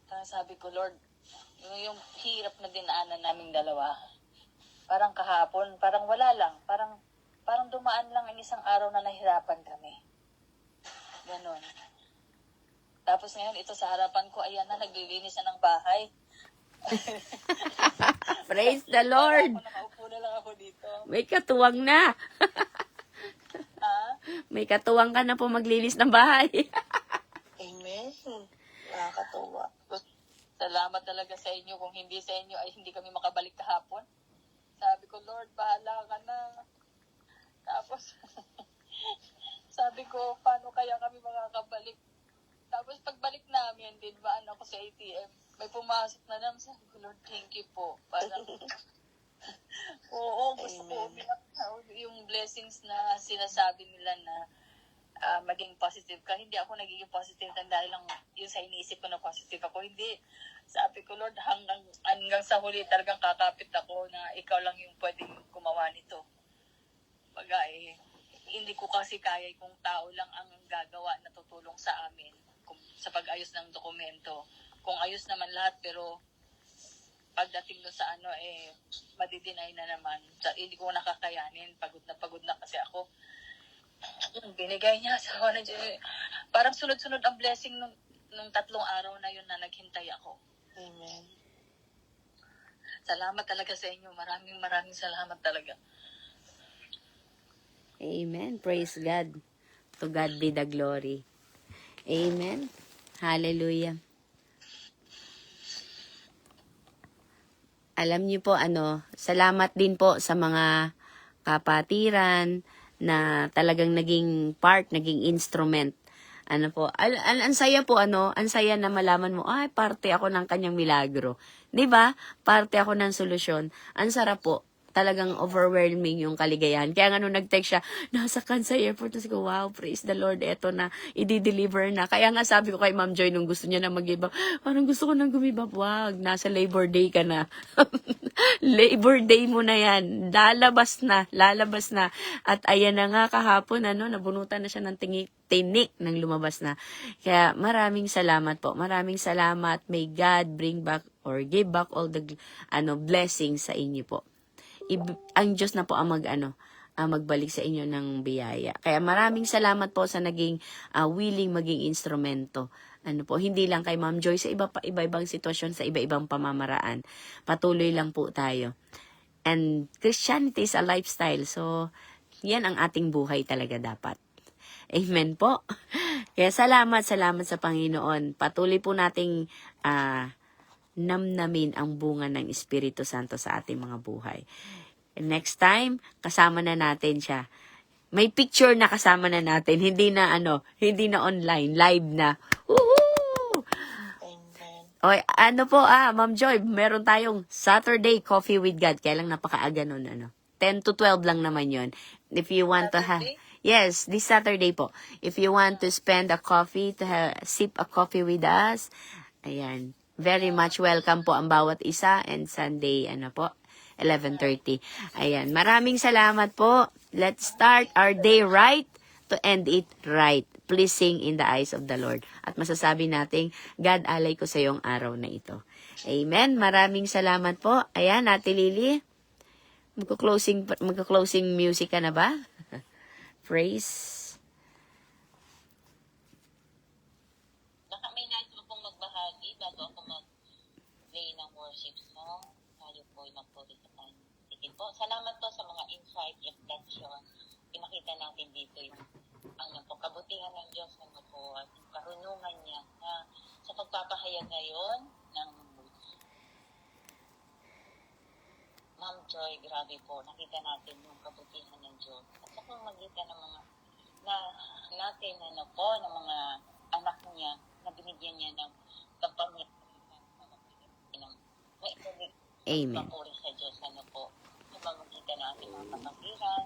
Kaya sabi ko, Lord, yung hirap na dinaanan naming dalawa, parang kahapon, parang wala lang, parang dumaan lang ang isang araw na nahirapan kami. Ganon. Tapos ngayon, ito sa harapan ko, ayan na, naglilinis na ng bahay. Praise the Lord! Nakaupo na lang ako dito. May katuwang na. May katuwang ka na po maglinis ng bahay. Amen. Nakakatuwa. Salamat talaga sa inyo. Kung hindi sa inyo, ay hindi kami makabalik kahapon. Sabi ko, Lord, bahala ka na. Tapos, sabi ko, paano kaya kami makakabalik? Tapos pagbalik namin, din ba ako sa ATM, may pumasok na naman. Sabi ko, Lord, thank you po. Parang, oo, gusto ko umiyak na yung blessings na sinasabi nila na maging positive ka. Hindi ako nagiging positive dahil lang yung sa iniisip ko na positive ako. Hindi. Sabi ko, Lord, hanggang sa huli talagang kakapit ako na ikaw lang yung pwedeng gumawa nito. Hindi ko kasi kaya kung tao lang ang gagawa na tutulong sa amin sa pag-ayos ng dokumento. Kung ayos naman lahat, pero pagdating doon sa madidinay na naman. Hindi ko nakakayanin. Pagod na kasi ako. Binigay niya sa ako na parang sunod-sunod ang blessing nung 3 araw na yun na naghintay ako. Amen. Salamat talaga sa inyo. Maraming salamat talaga. Amen. Praise God. To God be the glory. Amen. Hallelujah. Alam niyo po, salamat din po sa mga kapatiran na talagang naging part, naging instrument. Ang saya po, ang saya na malaman mo, ay, parte ako ng kanyang milagro. 'Di ba? Parte ako ng solusyon. Ang sarap po. Talagang overwhelming yung kaligayahan. Kaya nga nung nag-text siya, nasa Kansai Airport, tapos ko, wow, praise the Lord, eto na, i-deliver na. Kaya nga sabi ko kay Ma'am Joy nung gusto niya na mag-give up, parang gusto ko nang gumibap, wag, nasa Labor Day ka na. Labor Day mo na yan. Lalabas na. At ayan na nga kahapon, nabunutan na siya ng tinik nang lumabas na. Kaya maraming salamat po. Maraming salamat. May God bring back or give back all the blessings sa inyo po. Ang Diyos na po ang magbalik sa inyo ng biyaya. Kaya maraming salamat po sa naging willing maging instrumento. Hindi lang kay Ma'am Joy, sa iba-ibang sitwasyon, sa iba-ibang pamamaraan. Patuloy lang po tayo. And Christianity is a lifestyle. So, yan ang ating buhay talaga dapat. Amen po. Kaya salamat sa Panginoon. Patuloy po nating namnamin ang bunga ng Espiritu Santo sa ating mga buhay. Next time, kasama na natin siya. May picture na kasama na natin, hindi na online, live na. Woohoo! Amen. O, Ma'am Joy, meron tayong Saturday Coffee with God. Kaya lang napakaaga nun, 10 to 12 lang naman yon. If you want Saturday? Yes, this Saturday po. If you want to spend a coffee, sip a coffee with us, ayan. Very much welcome po ang bawat isa. And Sunday, 11:30. Ayan. Maraming salamat po. Let's start our day right to end it right. Pleasing in the eyes of the Lord. At masasabi nating, God, alay ko sa iyong araw na ito. Amen. Maraming salamat po. Ayan, Ate Lily. Magka-closing music ka na ba? Praise. Baka may nais mo pong magbahagi bago ako mag-play ng worship song. Tayo po ay magpuritan. Sige po, salamat po sa mga insight, reflection. Pinakita natin dito yung kabutihan ng Diyos at yung karunungan niya na sa pagpapahayag ngayon ng Ma'am Joy, grabe po, nakita natin yung kabutihan ng Diyos. At sa pamagitan ng mga ng mga anak niya na binigyan niya ng kapangyarihan ng Amen. papuri sa Diyos, sa pamagitan ng ating mga kapatiran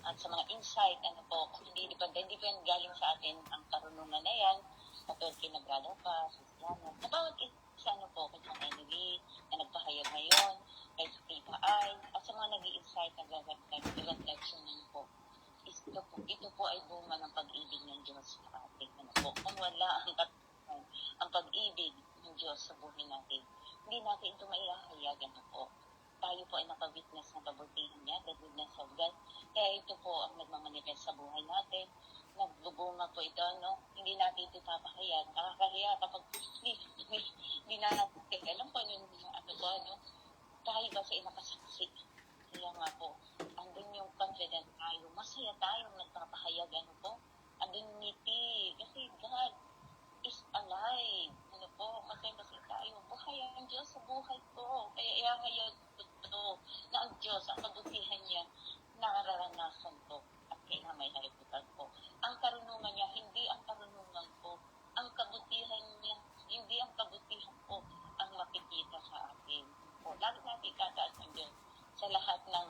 at sa mga insight, hindi pa yan galing sa atin ang karunungan na yan, katulad kay Nagrado pa, sa Islamo, sa bawat isa, kay John Henry, na nagpahayag ngayon, kay Tita Ay, at sa mga nag-i-insight, nag-reflection po. Ito po ay bunga ng pag-ibig ng Diyos sa ating Kung wala ang pag-ibig ng Diyos sa buhay natin, hindi natin ito maihahayag. Tayo po ay nakawitness ng kabutihan niya, the goodness of God. Kaya ito po ang nagmamanifest sa buhay natin. Nagbubunga po ito, Hindi natin ito papahayag. Nakakahiya kapag hindi na natin alam po tayo ba sa inakasaksi. Kaya nga po, andun yung confident tayo. Masaya tayong nagpapahayag, andun yung ngiti. Kasi God is alive. Masaya tayo. Buhay ang Diyos sa buhay ko. Kaya ihahayag ko na ang Diyos, ang kabutihan niya, nararanasan ko at kaya may haliputan ko. Ang karunungan niya, hindi ang karunungan ko. Ang kabutihan niya, hindi ang kabutihan ko ang makikita sa akin. Lagi natin itataas ang Diyos sa lahat ng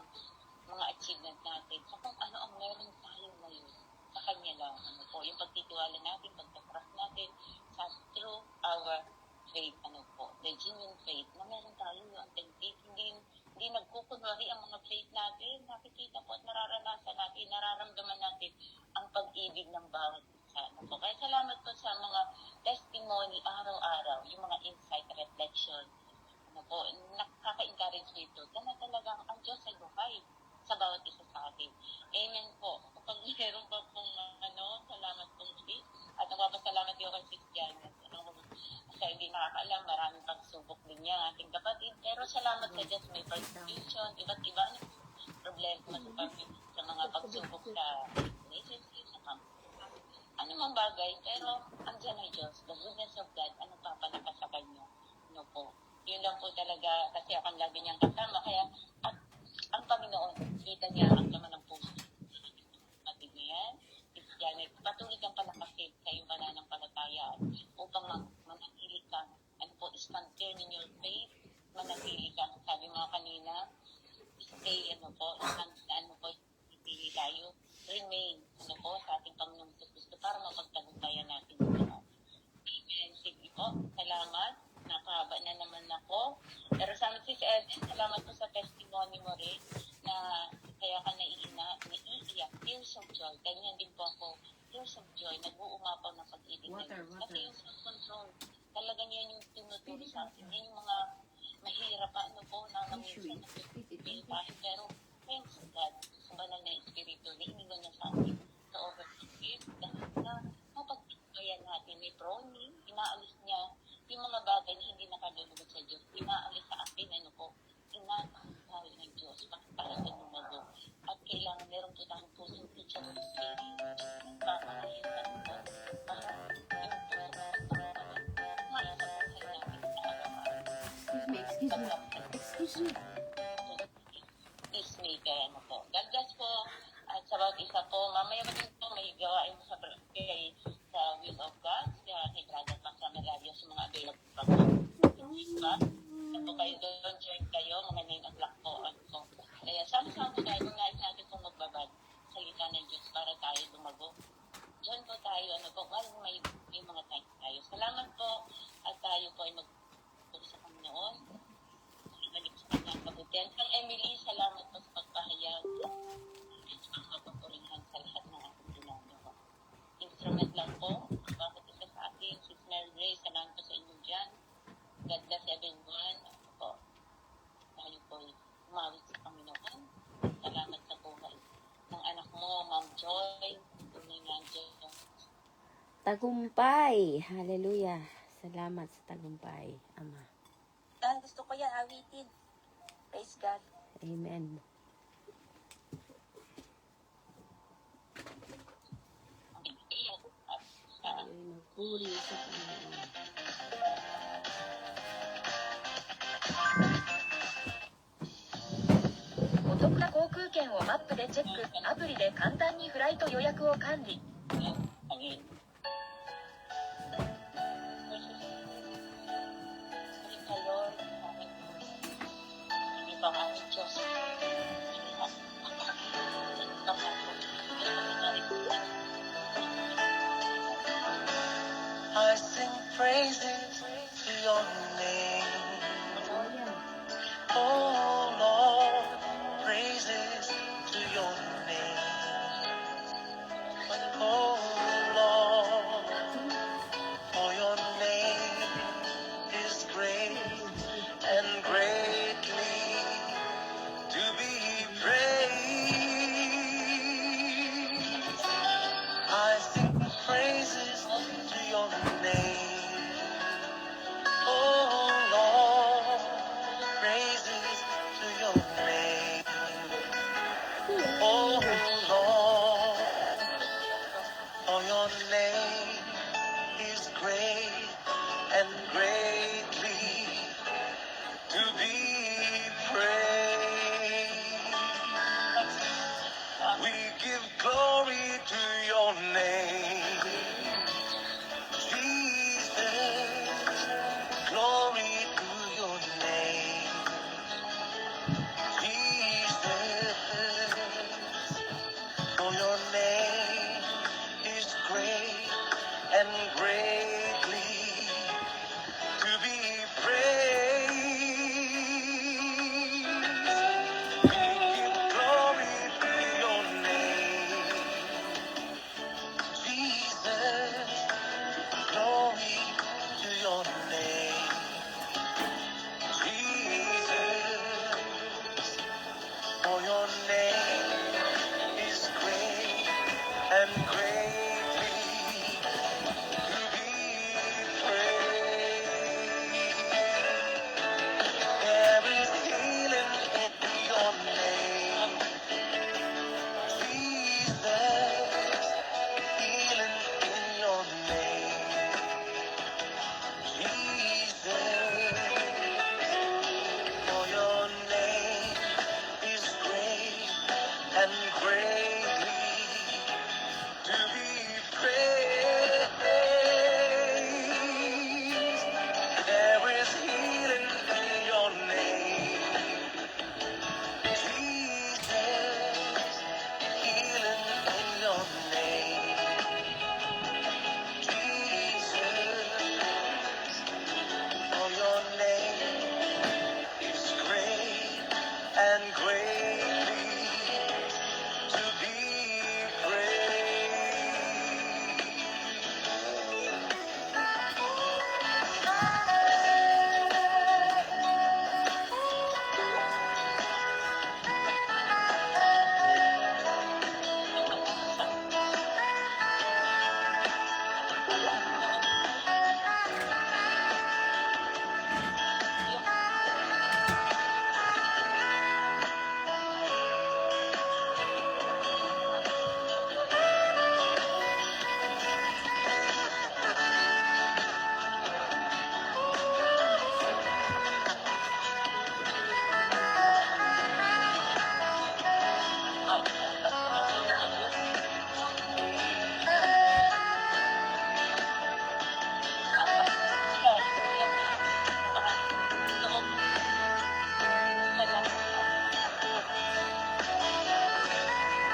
mga achievement natin. Sa kung ano ang meron tayo ngayon, sa Kanya lang. pagtitiwala natin, pagtatrust natin sa through our faith, the genuine faith, na meron tayo yung authentic, hindi nagkukunwari ang mga faith natin. Nakikita po at nararanasan natin, nararamdaman natin ang pag-ibig ng bawat isa. Kaya salamat po sa mga testimony araw-araw, yung mga insight, reflection, nakaka-encourage nito na talagang ang Diyos ay buhay sa bawat isa sa atin. Amen po. Kapag meron pa pong salamat po muli. At nagpapasalamat din ako kay Sis Janet. Kasi hindi nakakaalam, maraming pagsubok din niya ang ating kapatid. Pero salamat sa Diyos, may persecution, iba't iba problema sa mga pagsubok sa relationship, sa anumang bagay. Pero andyan ay Diyos, the goodness of God, ang nagpapalakas sa kanya. Yun lang po talaga, kasi akong lagi niyang kasama. Kaya ang Panginoon, kita niya ang laman ng puso. Kapatid niya yan, Janet, patuloy kang palakasin sa iyong pananampalataya upang manatili kang, stand firm in your faith, manatili kang, sabi mga kanina, stay, hindi tayo, remain, sa ating Panginoon Kristo para mapagtagumpayan natin ito. Amen. Sige po, salamat. Nakahaba na naman ako. Pero sa amin, Sis Eden, salamat po sa testimony mo rin na kaya ka naiiyak, tears of joy. Ganyan din po ako, tears of joy, nag-uumapaw ng pag-ibig ng Diyos. Kasi yung self-control, talaga niya yung tinuturo sa atin. Yan yung mga mahirap na minsan nagpipil tayo. Pero thanks God, sa banal na Espiritu, iniwan niya sa atin sa overforgive. Dahil na mapagpagpayan natin, may proning, inaalis niya yung mga bagay na hindi nakalulugod sa Diyos. Inaalis sa atin, inaalis ng Diyos para sa lumago. At kailangan meron po tayong pusong teacher of spirit. Para yung para yung Peacemaker, God bless po. At sa bawat isa po, mamaya pa din po, may gawain sa Will of God, kay Brother Max Amelario sa mga available pa po. Diba? Kung kayo doon, join kayo, mga 9 o'clock po. Kaya sama-sama po tayo, kung nais natin pong magbabad sa salita ng Diyos para tayo lumago. Join po tayo, may mga time tayo. Salamat po, at tayo po ay magpapagod sa Panginoon. Balik sa kanyang kabutihan. Kang Emily, salamat po sa pagpahayag. Pagpapurihan sa lahat ng ating ginagawa. Instrument lang po, bakit isa sa atin, Sis Mary Grace, salamat po sa inyo dyan. God bless everyone. Tayo po ay umawit sa Panginoon. Salamat sa buhay ng anak mo, Ma'am Joy. Tagumpay. Hallelujah. Salamat sa tagumpay, Ama. Gusto ko yan, awitin. Praise God. Amen. Ay, magpuri sa Panginoon. お得な航空券をマップでチェック、アプリで簡単にフライト予約を管理。 I sing praises to your name. Oh Lord, praises to your name. Oh Lord, for your name is great and greatly to be praised. I sing praises to your name. Oh and greatly to be praised. We give glory to your name, Jesus. Glory to your name, Jesus. For your name is great and greatly to be praised. There is healing in your name, Jesus. Healing in your name, Jesus. For your name is great and greatly to be praised. There is healing in your name, Jesus. Healing in your name, Jesus. For your name is great and greatly to be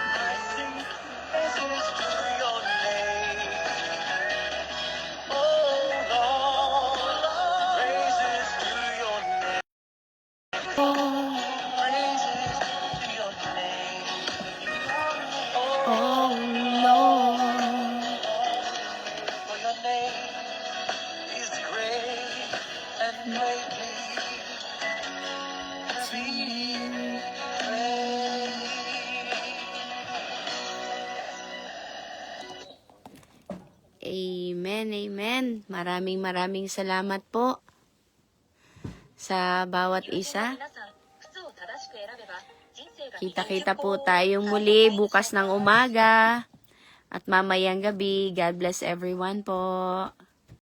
I sing praises to your name, oh Lord. Praises to your name, praises to your name, oh Oh Lord. for your name is great and greatly to be praised. Amen, amen. Maraming salamat po sa bawat 友人の isa. 皆さん、靴を正しく選べば人生が Kita-kita po tayong muli bukas ng umaga at mamayang gabi. God bless everyone po.